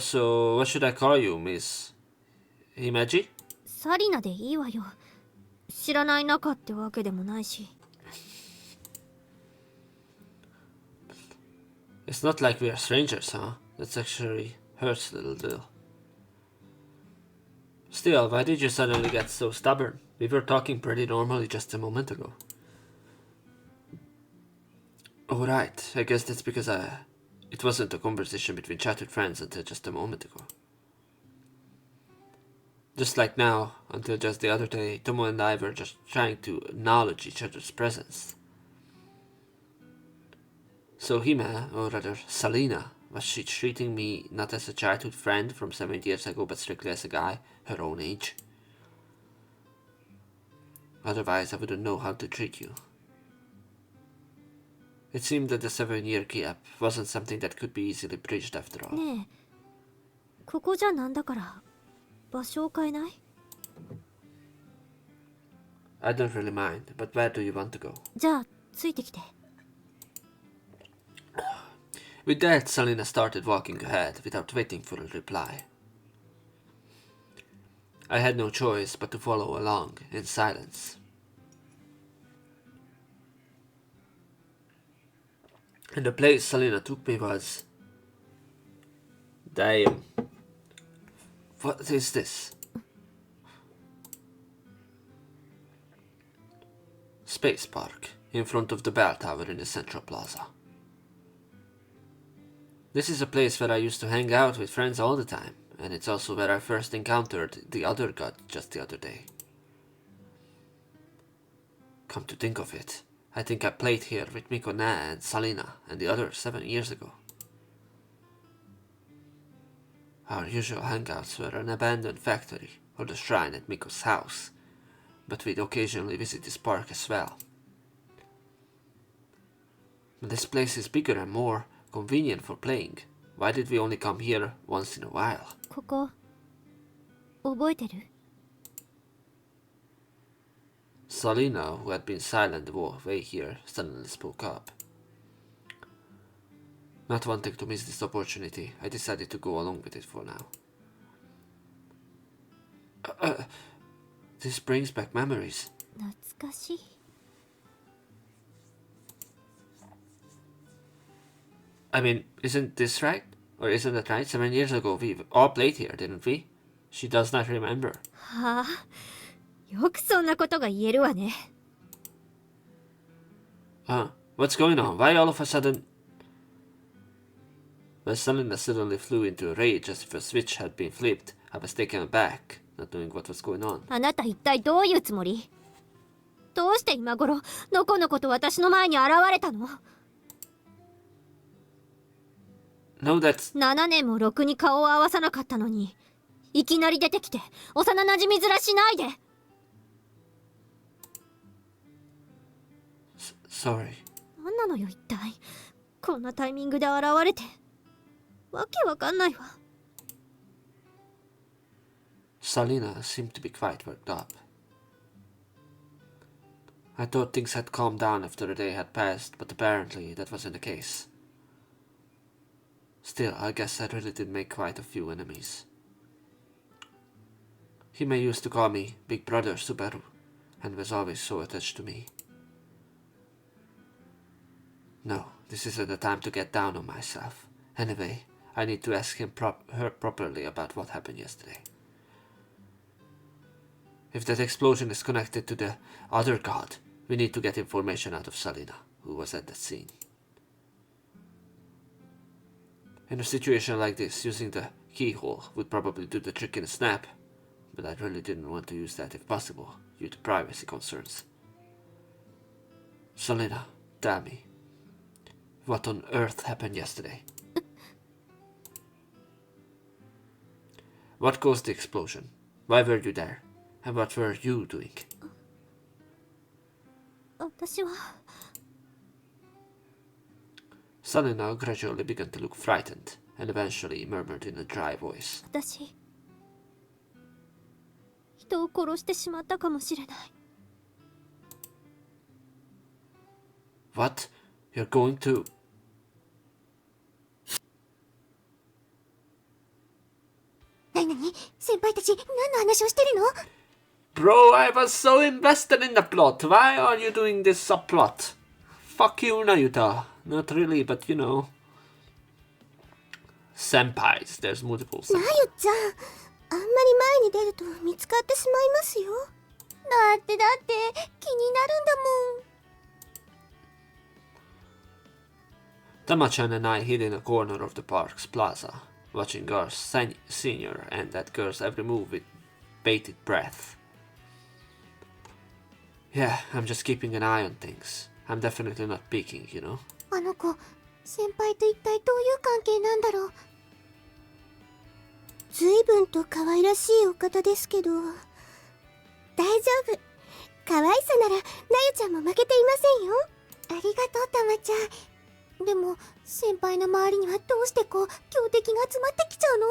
So what should I call you, Miss Himeji? サリナでいいわよ。知らない仲ってわけでもないし。 It's not like we are strangers, huh? That's actually hurts a little though. Still, why did you suddenly get so stubborn? We were talking pretty normally just a moment ago. Oh right, I guess that's because it wasn't a conversation between chatted friends until just a moment ago. Just like now, until just the other day, Tomo and I were just trying to acknowledge each other's presence. So Hime, or rather Salina, was she treating me not as a childhood friend from 7 years ago but strictly as a guy her own age? Otherwise I wouldn't know how to treat you. It seemed that the 7-year gap wasn't something that could be easily bridged after all. ねえ、ここじゃなんだから場所を変えない？ I don't really mind, but where do you want to go? じゃあついてきて。 With that, Salina started walking ahead without waiting for a reply. I had no choice but to follow along in silence. And the place Salina took me was... Damn. What is this? Space Park, in front of the bell tower in the Central Plaza. This is a place where I used to hang out with friends all the time, and it's also where I first encountered the other god just the other day. Come to think of it, I think I played here with Miko Na and Salina and the others 7 years ago. Our usual hangouts were an abandoned factory or the shrine at Miko's house, but we'd occasionally visit this park as well. But this place is bigger and more convenient for playing. Why did we only come here once in a while? ここ覚えてる？ Salina, who had been silent the whole way here, suddenly spoke up. Not wanting to miss this opportunity, I decided to go along with it for now. This brings back memories. 懐かしい。 I mean, isn't this right? Or isn't that right? 7 years ago we all played here, didn't we? She does not remember. はあ、よくそんなことが言えるわね。 What's going on? Why all of a sudden... When Salina suddenly flew into a rage as if a switch had been flipped, I was taken aback, not knowing what was going on. あなた一体どういうつもり？どうして今頃のこのこと私の前に現れたの？ No, that's... 7年もろくに顔を合わさなかったのに、いきなり出てきて幼なじみ面しないで。 Sorry. 何なのよ一体。こんなタイミングで現れて。わけわかんないわ。 Salina seemed to be quite worked up. I thought things had calmed down after the day had passed, but apparently that wasn't the case. Still, I guess I really did make quite a few enemies. Hime used to call me Big Brother Subaru, and was always so attached to me. No, this isn't the time to get down on myself. Anyway, I need to ask her properly about what happened yesterday. If that explosion is connected to the other god, we need to get information out of Salina, who was at that scene. In a situation like this, using the keyhole would probably do the trick in a snap, but I really didn't want to use that if possible, due to privacy concerns. Salina, tell me, what on earth happened yesterday? What caused the explosion? Why were you there? And what were you doing? 私は Salina gradually began to look frightened, and eventually murmured in a dry voice. 私人を殺してしまったかもしれない。 What? You're going to... なになに先輩たち何の話をしてるの Bro, I was so invested in the plot. Why are you doing this subplot? Fuck you, Nayuta. Not really, but you know. Senpais. There's multiple な senpais. ゆちゃんあんまり前に出ると見つかってしまいますよ。だって気になるんだもん。 Tama-chan and I hid in a corner of the park's plaza, watching our senior and that girl's every move with bated breath. Yeah, I'm just keeping an eye on things. I'm definitely not peeking, you know. あの子先輩と一体どういう関係なんだろう。随分と可愛らしいお方ですけど大丈夫。可愛さならなゆちゃんも負けていませんよ。ありがとうたまちゃん。でも先輩の周りにはどうしてこう強敵が集まってきちゃうの？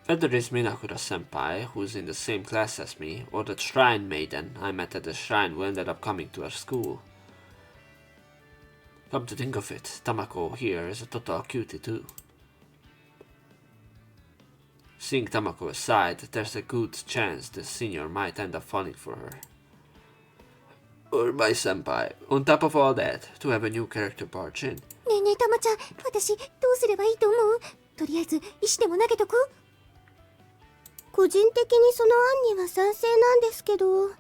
Whether it's Minakura-senpai, who's in the same class as me, or the shrine maiden I met at the shrine who ended up coming to our school. Come to think of it, Tamako here is a total cutie too. Seeing Tamako aside, there's a good chance the senior might end up falling for her. Or my senpai. On top of all that, to have a new character barge in. ねえねえたまちゃん、私どうすればいいと思う？とりあえず石でも投げとく？個人的にその案には賛成なんですけど、や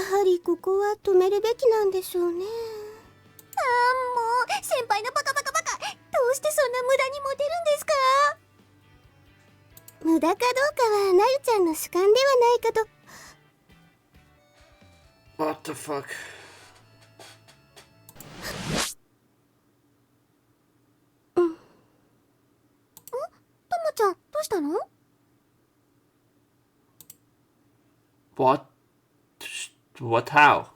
はりここは止めるべきなんでしょうね。ああ、もう先輩のバカバカバカ、どうしてそんな無駄にモテるんですか？無駄かどうかはなゆちゃんの主観ではないかと。 What the fuck? たまちゃん、どうしたの？ What? What? How?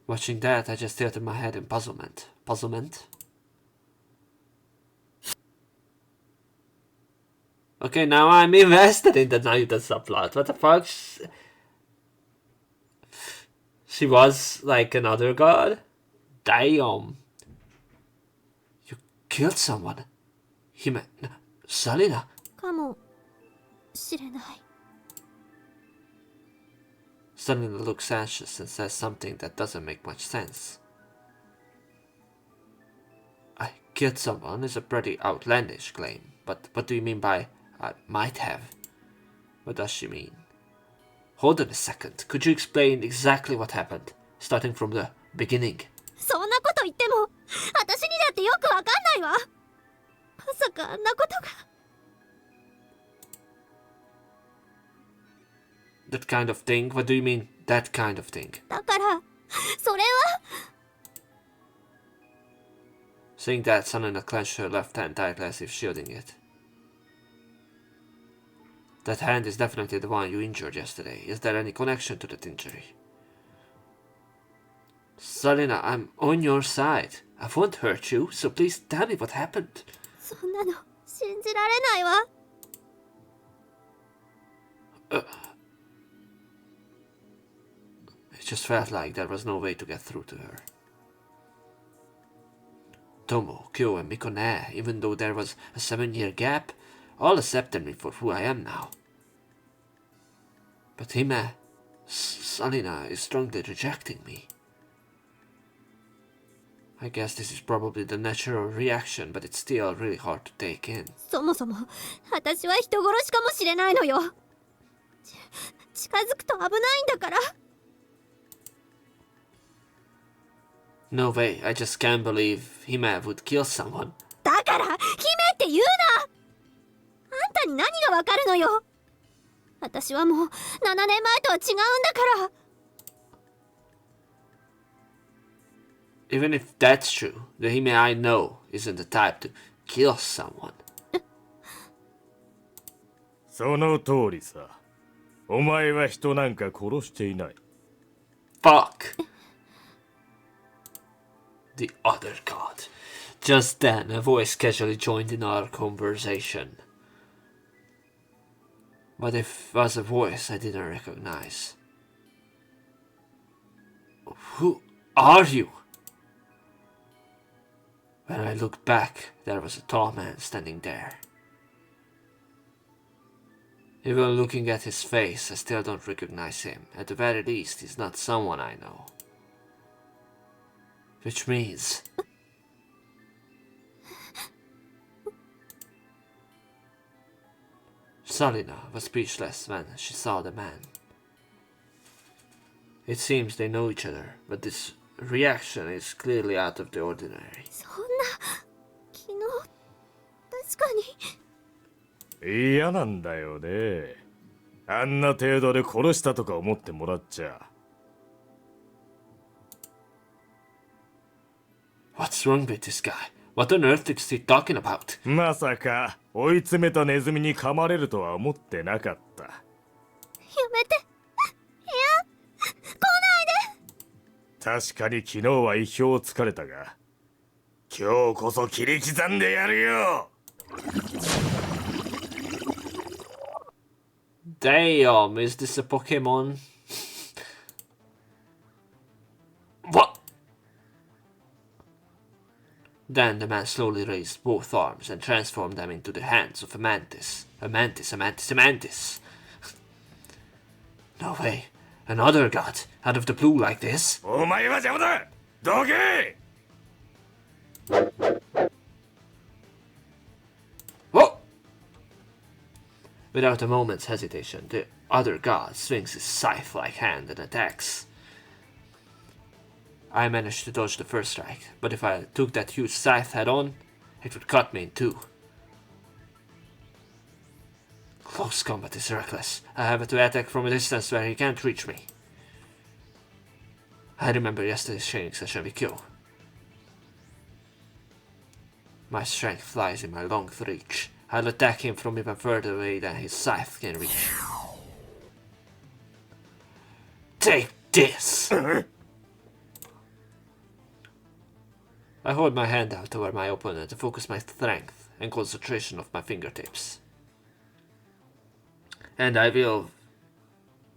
Watching that, I just tilted my head in puzzlement. Puzzlement? Okay, now I'm invested in the Nayuta subplot. What the fuck? She was like another god? Damn. You killed someone. Hime... Salina. かもしれない。 Salina looks anxious and says something that doesn't make much sense. I killed someone is a pretty outlandish claim, but what do you mean by I might have? What does she mean? Hold on a second, could you explain exactly what happened, starting from the beginning? そんなこと言っても私にだってよくわかんないわ。まさかあんなことが。 That kind of thing? What do you mean, that kind of thing? だからそれは。 Saying that, Salina clenched her left hand tightly as if shielding it. That hand is definitely the one you injured yesterday. Is there any connection to that injury? Salina, I'm on your side. I won't hurt you, so please tell me what happened. そんなの信じられないわ。 It just felt like there was no way to get through to her. Tomo, Kyo, and Mikone, even though there was a 7-year gap, all accepted me for who I am now. But Hime, Salina is strongly rejecting me. I guess this is probably the natural reaction, but it's still really hard to take in. そもそも私は人殺しかもしれないのよ。近づくと危ないんだから。 No way, I just can't believe Hime would kill someone. だからって言うな。あんたに何がわかるのよ。私はもう7年前とは違うんだから。 Even if that's true, the Hime I know isn't the type to kill someone. その通りさ。お前は人なんか殺していない。Fuck. The other god. Just then, a voice casually joined in our conversation. But it was a voice I didn't recognize. Who are you? When I looked back, there was a tall man standing there. Even looking at his face, I still don't recognize him. At the very least, he's not someone I know. Which means... Salina was speechless when she saw the man. It seems they know each other, but this reaction is clearly out of the ordinary. そんな昨日確かに。嫌なんだよね。あんな程度で殺したとか思ってもらっちゃ。What's wrong with this guy? What on earth is he talking about? まさか追い詰めたネズミに噛まれるとは思ってなかった。やめて。確かに昨日は意表をつかれたが、今日こそ切り刻んでやるよ。Damn, is this a Pokemon? What? Then the man slowly raised both arms and transformed them into the hands of a mantis. A mantis, a mantis, a mantis. No way. Another god, out of the blue like this? お前は邪魔だ。どけ。Whoa! Without a moment's hesitation, the other god swings his scythe-like hand and attacks. I managed to dodge the first strike, but if I took that huge scythe head-on, it would cut me in two. Close combat is reckless. I have to attack from a distance where he can't reach me. I remember yesterday's training session with Kyo. My strength lies in my long reach. I'll attack him from even further away than his scythe can reach. Take this! I hold my hand out toward my opponent to focus my strength and concentration of my fingertips. And I feel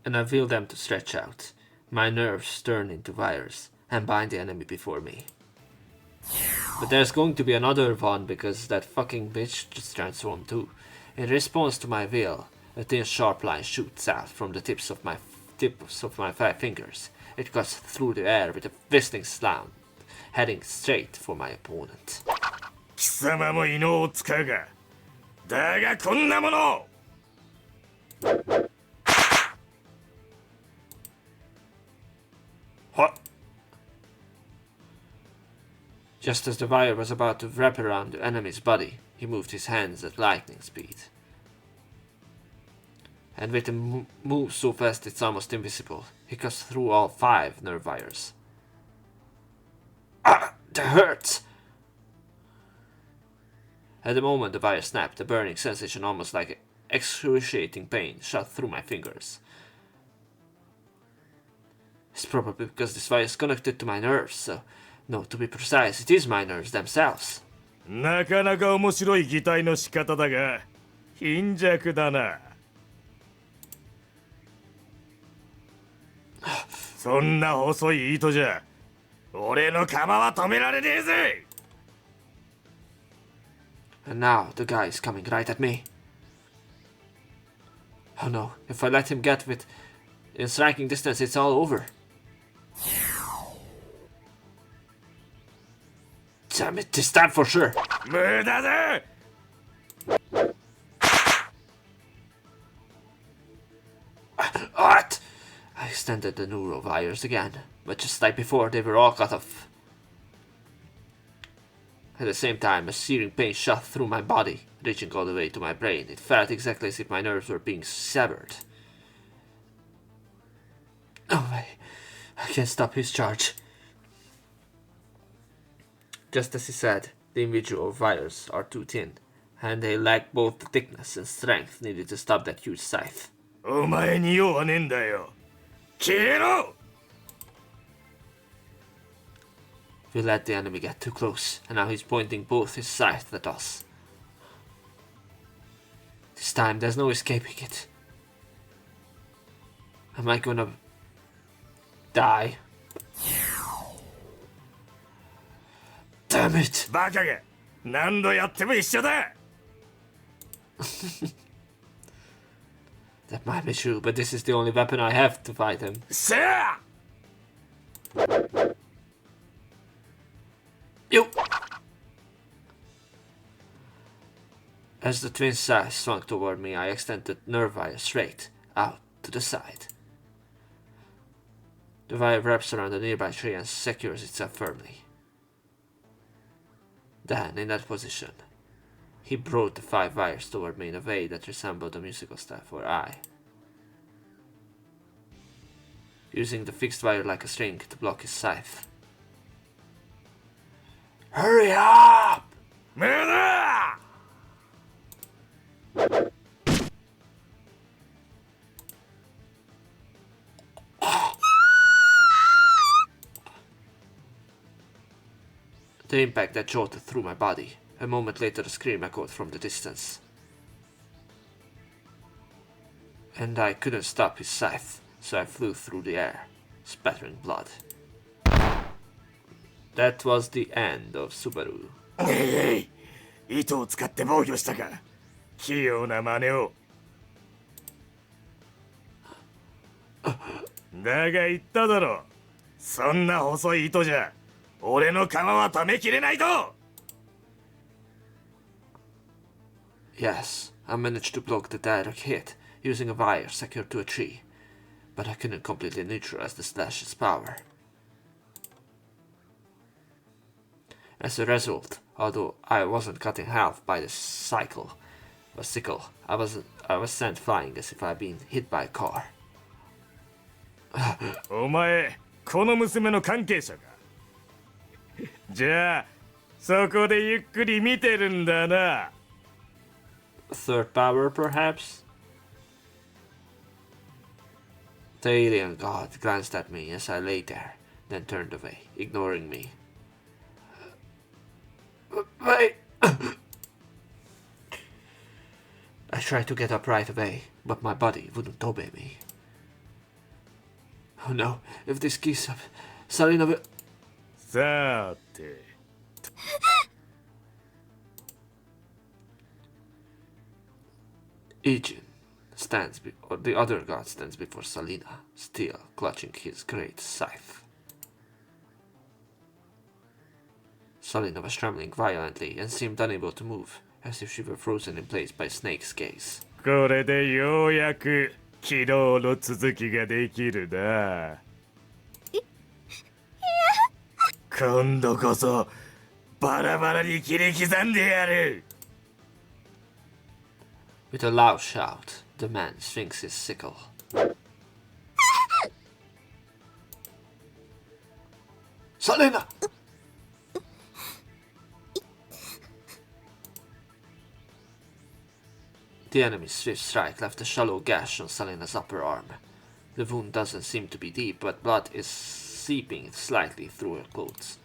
them to stretch out. My nerves turn into wires and bind the enemy before me. But there's going to be another one because that fucking bitch just transformed too. In response to my will, a thin sharp line shoots out from the tips of my 5 fingers. It cuts through the air with a whistling slant, heading straight for my opponent. 貴様も異能を使うが、だがこんなもの。What? Just as the wire was about to wrap around the enemy's body, he moved his hands at lightning speed. And with a move so fast it's almost invisible, he cuts through all 5 nerve wires. Ah! That hurts! At the moment the wire snapped, a burning sensation almost like excruciating pain shot through my fingers. It's probably because this wire is connected to my nerves, so... No, to be precise, it is my nerves themselves. なかなか面白い擬態の仕方だが、貧弱だな。そんな細い糸じゃ、俺の鎌は止められねえぜ。And now the guy is coming right at me. Oh no, if I let him get in striking distance, it's all over. Damn it, this time for sure. 無駄だ。What? I extended the neuro wires again, but just like before, they were all cut off. At the same time, a searing pain shot through my body, reaching all the way to my brain. It felt exactly as if my nerves were being severed. Oh, I can't stop his charge. Just as he said, the individual wires are too thin, and they lack both the thickness and strength needed to stop that huge scythe. お前に用はねえんだよ。消えろ! We let the enemy get too close, and now he's pointing both his scythe at us. This time there's no escaping it. Am I gonna die? Damn it! バカが何度やっても一緒だ! That might be true, but this is the only weapon I have to fight him. せや! Yo! As the twin scythe swung toward me, I extended nerve wire straight out to the side. The wire wraps around a nearby tree and secures itself firmly. Then, in that position, he brought the 5 wires toward me in a way that resembled a musical staff or eye. Using the fixed wire like a string to block his scythe. Hurry up! 無駄! The impact that jolted through my body. A moment later, a scream echoed from the distance. And I couldn't stop his scythe, so I flew through the air, spattering blood. That was the end of Subaru. 糸を使って防御したか。器用な真似を。だが言っただろ。そんな細い糸じゃ、俺の鎌は溜めきれないと。Yes, I managed to block the direct hit using a wire secured to a tree, but I couldn't completely neutralize the slash's power. As a result, although I wasn't cut in half by the sickle, I was sent flying as if I'd been hit by a car. お前、この娘の関係者か。じゃあ、そこでゆっくり見てるんだな。Third power, perhaps? The alien god glanced at me as I lay there, then turned away, ignoring me. Wait! I tried to get up right away, but my body wouldn't obey me. Oh no, if this keeps up, Salina will... さて。Ijin or the other god stands before Salina, still clutching his great scythe. Salina was trembling violently and seemed unable to move, as if she were frozen in place by Snake's gaze. これでようやく昨日の続きができるな。今度こそバラバラに切り刻んでやる。With a loud shout, the man swings his sickle. Salina! The enemy's swift strike left a shallow gash on Salina's upper arm. The wound doesn't seem to be deep, but blood is seeping slightly through her clothes.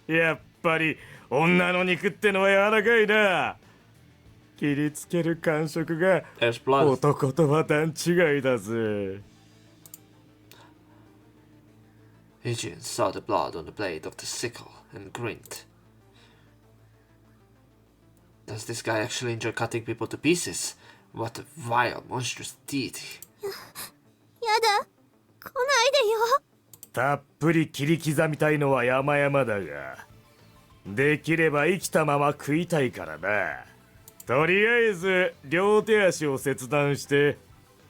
やっぱり女の肉ってのは柔らかいな。切りつける感触が There's blood. 男とは段違いだぜ。Ijin saw the blood on the blade of the sickle and grinned. Does this guy actually enjoy cutting people to pieces? What a vile, monstrous deity. やだ、来ないでよ。たっぷり切り刻みたいのは山々だが、できれば生きたまま食いたいからな。とりあえず両手足を切断して、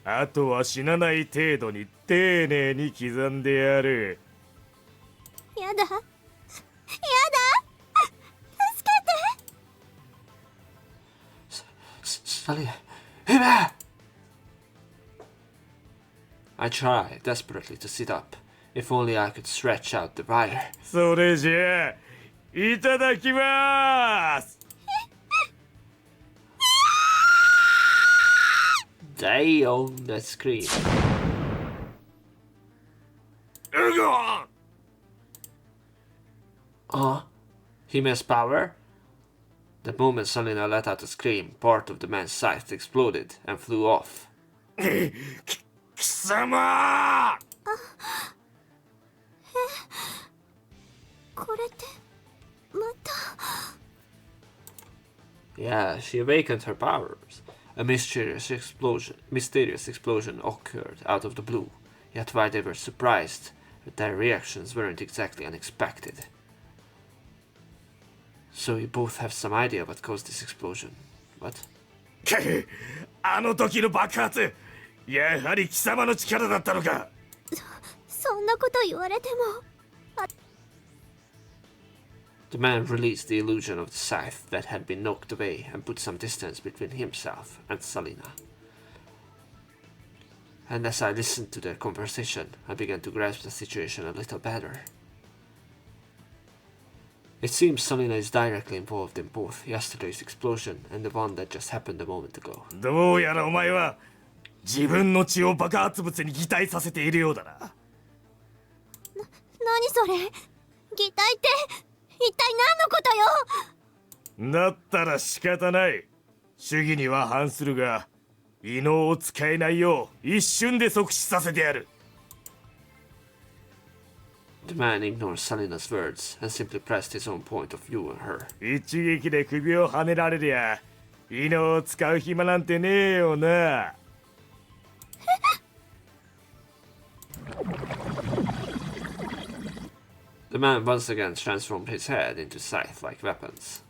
あとは死なない程度に丁寧に刻んでやる。やだ、やだ、Salina! Hime! I try desperately to sit up. If only I could stretch out the wire. それじゃあいただきます They own that scream. うご Hime's power? The moment Salina let out a scream, part of the man's scythe exploded and flew off. 貴様これってまた Yeah, she awakened her powers. A mysterious explosion occurred out of the blue. Yet while they were surprised, their reactions weren't exactly unexpected. So you both have some idea what caused this explosion. What? あの時の爆発やはり貴様の力だったのかそんなこと言われても The man released the illusion of the scythe that had been knocked away and put some distance between himself and Salina. And as I listened to their conversation, I began to grasp the situation a little better. It seems Salina is directly involved in both yesterday's explosion and the one that just happened a moment ago. どうやらお前は自分の血を爆発物に擬態させているようだな何それ擬態って一体何のことよだったら仕方ない主義には反するが異能を使えないよう一瞬で即死させてやる The man ignored Salina's words and simply pressed his own point of view on her. 一撃で首をはねられりゃ異能を使う暇なんてねえよな The man once again transformed his head into scythe-like weapons.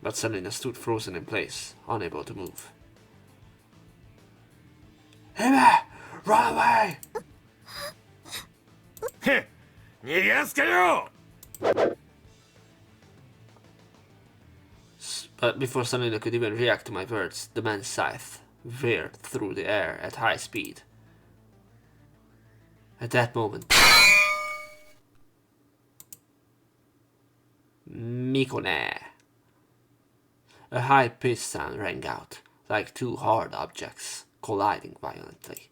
But Salina stood frozen in place, unable to move. Hime! Run away! へっ逃がすかよ But before Salina could even react to my words, the man's scythe veered through the air at high speed. At that moment, Mikone! A high-pitched sound rang out, like two hard objects colliding violently.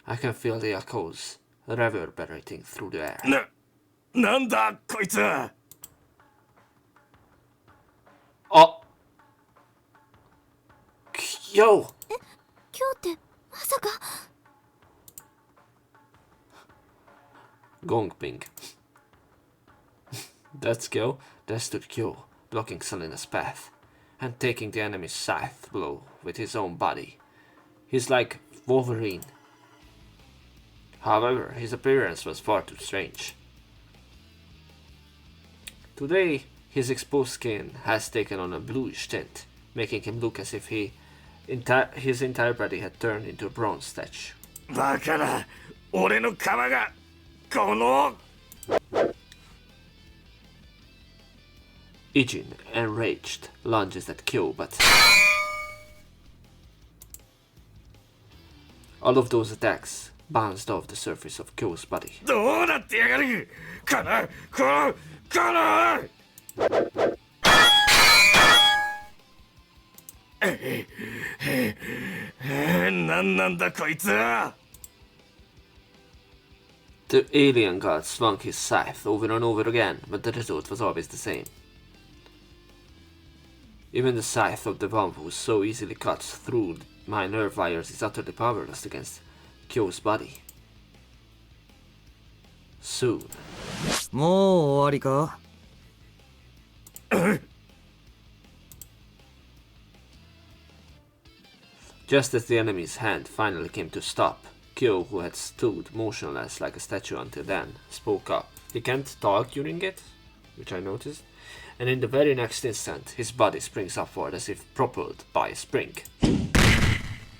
I can feel the echoes reverberating through the air. なんだこいつは Oh! Yo! 今日ってまさか Gong ping. That's Kyo. There stood Kyo, blocking Salina's path, and taking the enemy's scythe blow with his own body. He's like Wolverine. However, his appearance was far too strange. Today, his exposed skin has taken on a bluish tint, making him look as if his entire body had turned into a bronze statue. バカな俺の皮がこの Ijin, enraged, lunges at Kyo, but all of those attacks bounced off the surface of Kyo's body. どうなってやがるかなこのなんなんだこいつは The alien god swung his scythe over and over again, but the result was always the same. Even the scythe of the one who so easily cuts through my nerve wires is utterly powerless against Kyo's body. Soon. もう終わりか Just as the enemy's hand finally came to stop, Kyo, who had stood motionless like a statue until then, spoke up. He can't talk during it, which I noticed, and in the very next instant, his body springs upward as if propelled by a spring.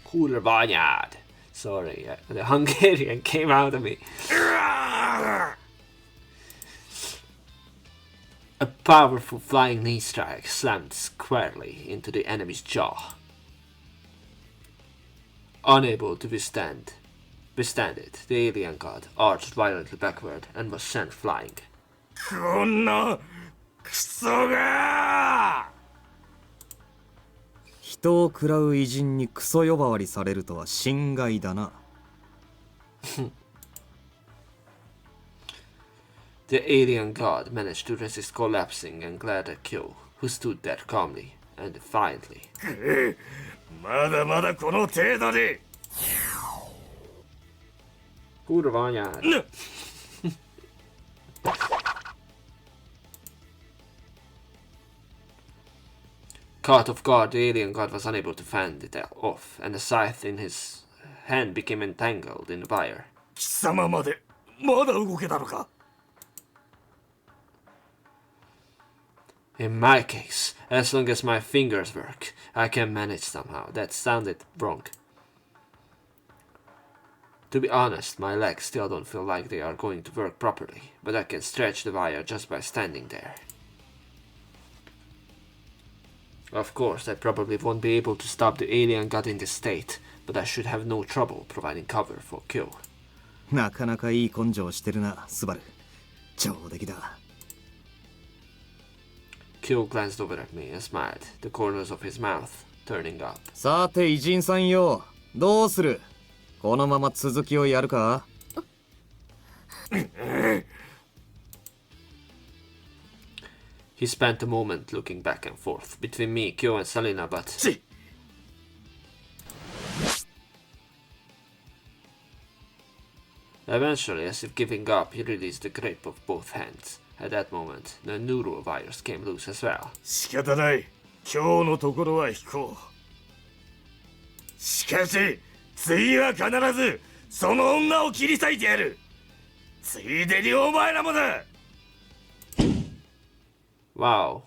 Kurbanyad! Sorry, the Hungarian came out of me. A powerful flying knee strike slammed squarely into the enemy's jaw. Unable to withstand it, the alien god arched violently backward and was sent flying. こんなクソが人を食らう偉人にクソ呼ばわりされるとは心外だな。The alien god managed to resist collapsing and glared at Kyo, who stood there calmly and defiantly. まだまだこの程度で Kurva anyád. Caught off guard, the alien god was unable to fend it off, and the scythe in his hand became entangled in the wire. 貴様までまだ動けたのか In my case, as long as my fingers work, I can manage somehow. That sounded wrong. To be honest, my legs still don't feel like they are going to work properly, but I can stretch the wire just by standing there. Of course, I probably won't be able to stop the alien god in this state, but I should have no trouble providing cover for Kyo. なかなかいい根性してるな、スバル。上出来だ。Kyo glanced over at me and smiled, the corners of his mouth turning up. さて、偉人さんよ。どうする？このまま続きをやるか？ He spent a moment looking back and forth between me, Kyo, and Selena, but... Eventually, as if giving up, he released the grip of both hands. At that moment, the neural wires came loose as well. 仕方ない。今日のところは引こう。しかし、次は必ずその女を切り裂いてやる。ついでにお前らもだ。Wow.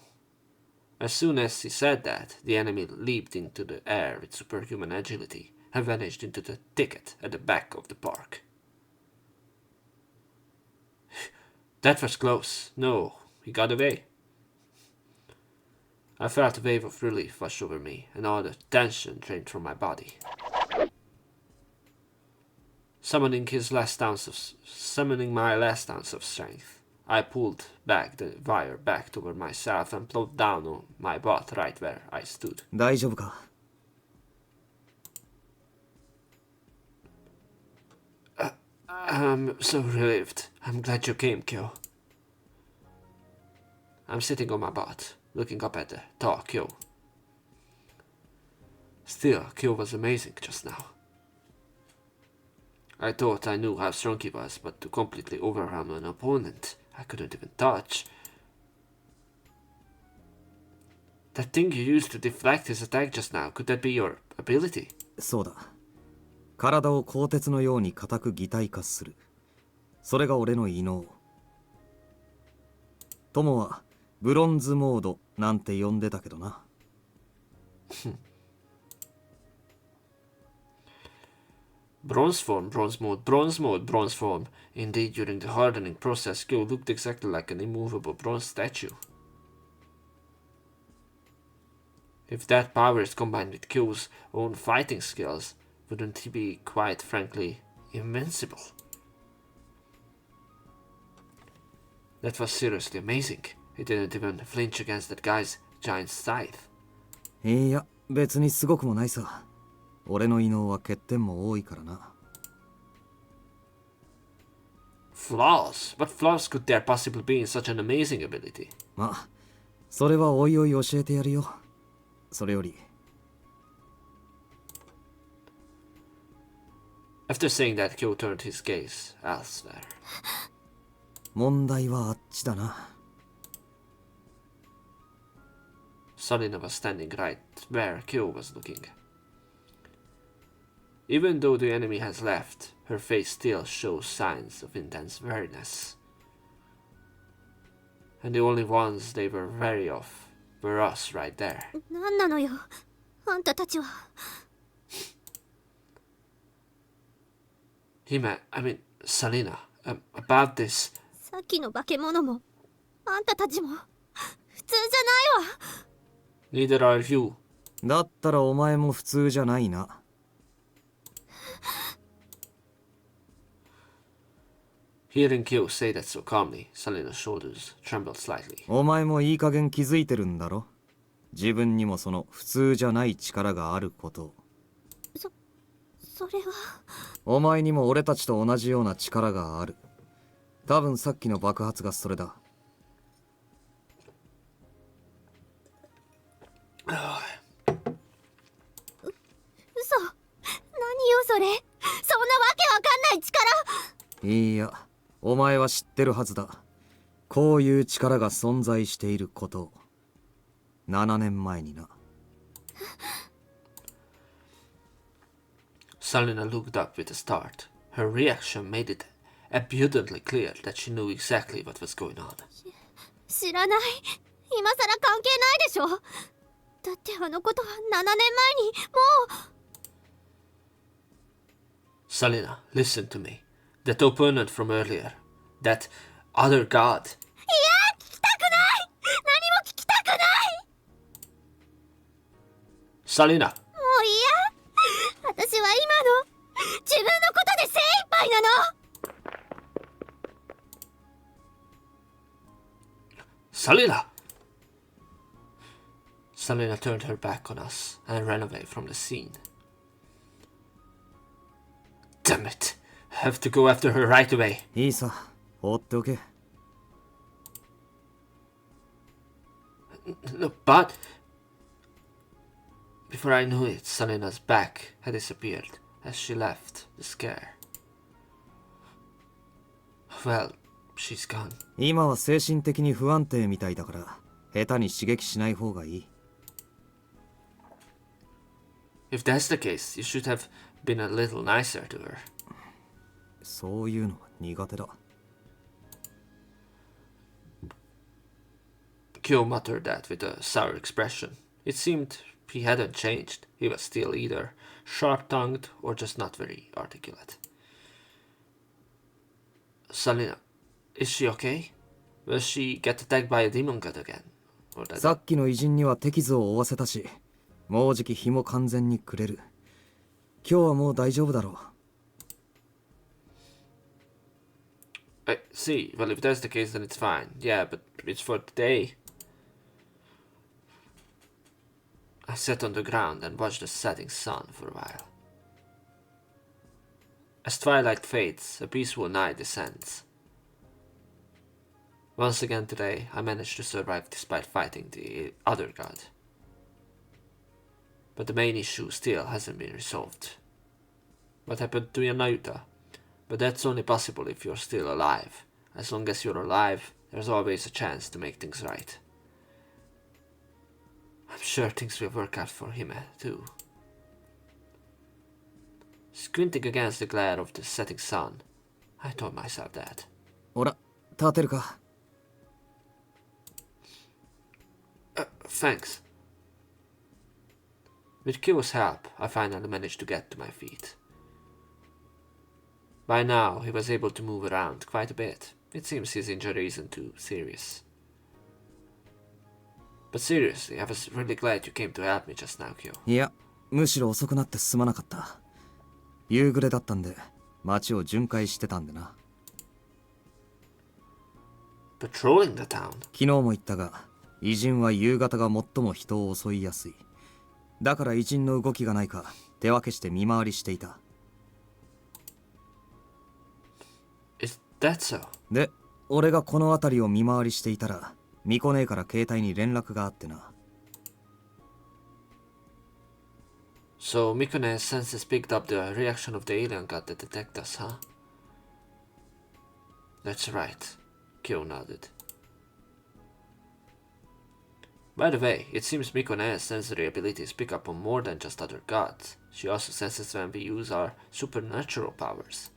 As soon as he said that, the enemy leaped into the air with superhuman agility and vanished into the thicket at the back of the park. That was close. No, he got away. I felt a wave of relief wash over me, and all the tension drained from my body. Summoning my last ounce of strength, I pulled back the wire back toward myself and plopped down on my butt right where I stood. 大丈夫か？ I'm so relieved. I'm glad you came, Kyo. I'm sitting on my butt, looking up at the tall Kyo. Still, Kyo was amazing just now. I thought I knew how strong he was, but to completely overwhelm an opponent I couldn't even touch. That thing you used to deflect his attack just now, could that be your ability? そうだ。体を鋼鉄のように固く擬態化する。それが俺の異能。友はブロンズモードなんて呼んでたけどな。Bronze form, bronze mode, bronze mode, bronze form. Indeed, during the hardening process, Kyo looked exactly like an immovable bronze statue. If that power is combined with Kyo's own fighting skills, wouldn't he be, quite frankly, invincible? That was seriously amazing. He didn't even flinch against that guy's giant scythe. いや、別にすごくもないさ。俺の異能は欠点も多いからな。Flaws? What flaws could there possibly be in such an amazing ability? まあ、それはおいおい教えてやるよ。それより。After saying that, Kyo turned his gaze elsewhere. 問題はあっちだな。Salina was standing right where Kyo was looking. Even though the enemy has left, her face still shows signs of intense weariness. And the only ones they were wary of were us right there. 何なのよ、あんたたちは。Hime, I mean, Salina, about this. さっきの化け物も、あんたたちも。通じゃないわ。 Neither are you. だったらお前も普通じゃないな。Hearing Kyo say that so calmly, Selena's shoulders trembled slightly. お前もいい加減気づいてるんだろ。自分にもその普通じゃない力があることを。それは。お前にも俺たちと同じような力がある。多分さっきの爆発がそれだ。嘘。何よそれ。そんなわけわかんない力。いいや、お前は知ってるはずだ。こういう力が存在していることを。7年前にな。Selena looked up with a start. Her reaction made it abundantly clear that she knew exactly what was going on. 知らない。今さら関係ないでしょ。だってあのことは7年前にもう。Selena, listen to me. That opponent from earlier. That other god. いや、聞きたくない。何も聞きたくない。 Selena! もういいや。私は今の自分のことで精一杯なの。Selena! Selena turned her back on us and ran away from the scene. Damn it! I have to go after her right away. いいさ、放っておけ。No, but... Before I knew it, Selena's back had disappeared as she left the scare. Well, she's gone. 今は精神的に不安定みたいだから、下手に刺激しない方がいい。If that's the case, you should have been a little nicer to her. そういうのは苦手だ。Kyo muttered that with a sour expression. It seemed he hadn't changed. He was still either sharp-tongued or just not very articulate. Selena, is she okay? Will she get attacked by a demon god again? Or that さっきの偉人には手傷を負わせたし、もうじき日も完全に暮れる。今日はもう大丈夫だろう。I see. Well, if that's the case, then it's fine. Yeah, but it's for today. I sat on the ground and watched the setting sun for a while. As twilight fades, a peaceful night descends. Once again today, I managed to survive despite fighting the other god. But the main issue still hasn't been resolved. What happened to Yanayuta? But that's only possible if you're still alive. As long as you're alive, there's always a chance to make things right. I'm sure things will work out for him too. Squinting against the glare of the setting sun, I told myself that. ほら、立てるか。Thanks. With Kyo's help, I finally managed to get to my feet. By now, he was able to move around quite a bit. It seems his injury isn't too serious. But seriously, I was really glad you came to help me just now, Kyo. いや、むしろ遅くなってすまなかった。夕暮れだったんで、街を巡回してたんでな。Patrolling the town? 昨日も言ったが、偉人は夕方が最も人を襲いやすい。だから偉人の動きがないか、手分けして見回りしていた。Is that so? で、俺がこの辺りを見回りしていたら、ミコ姉から携帯に連絡があってな。So Mikone's senses picked up the reaction of the alien god that attacked us, huh? That's right. Kyo nodded. By the way, it seems Mikone's sensory abilities pick up on more than just other gods. She also senses when we use our supernatural powers.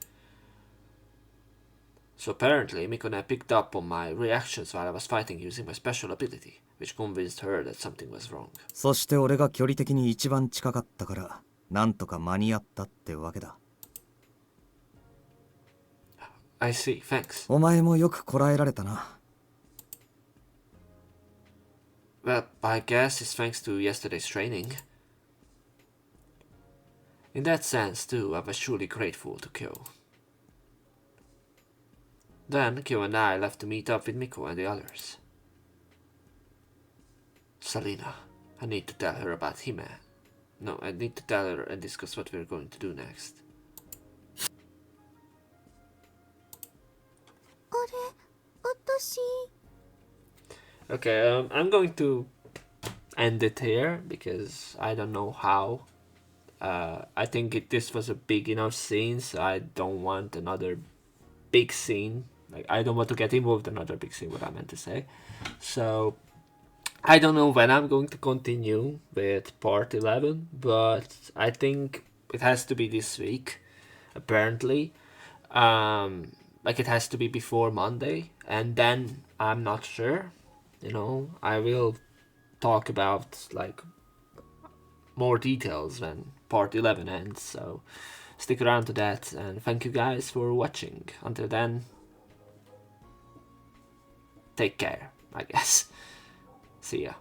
So apparently, Mikone picked up on my reactions while I was fighting using my special ability, which convinced her that something was wrong. そして俺が距離的に一番近かったから、なんとか間に合ったってわけだ。I see, thanks. お前もよくこらえられたな。Well, I guess it's thanks to yesterday's training. In that sense, too, I was truly grateful to Kyo. Then Kyo and I left to meet up with Miko and the others. Salina, I need to tell her about Hime. No, I need to tell her and discuss what we're going to do next. あれ、私。 Okay, I'm going to end it here because I don't know how. I think this was a big enough scene, so I don't want another big scene. Like, I don't want to get involved in another big scene, what I meant to say. So, I don't know when I'm going to continue with part 11, but I think it has to be this week, apparently. Like, it has to be before Monday, and then I'm not sure. You know, I will talk about, like, more details when part 11 ends, so stick around to that, and thank you guys for watching. Until then, take care, I guess. See ya.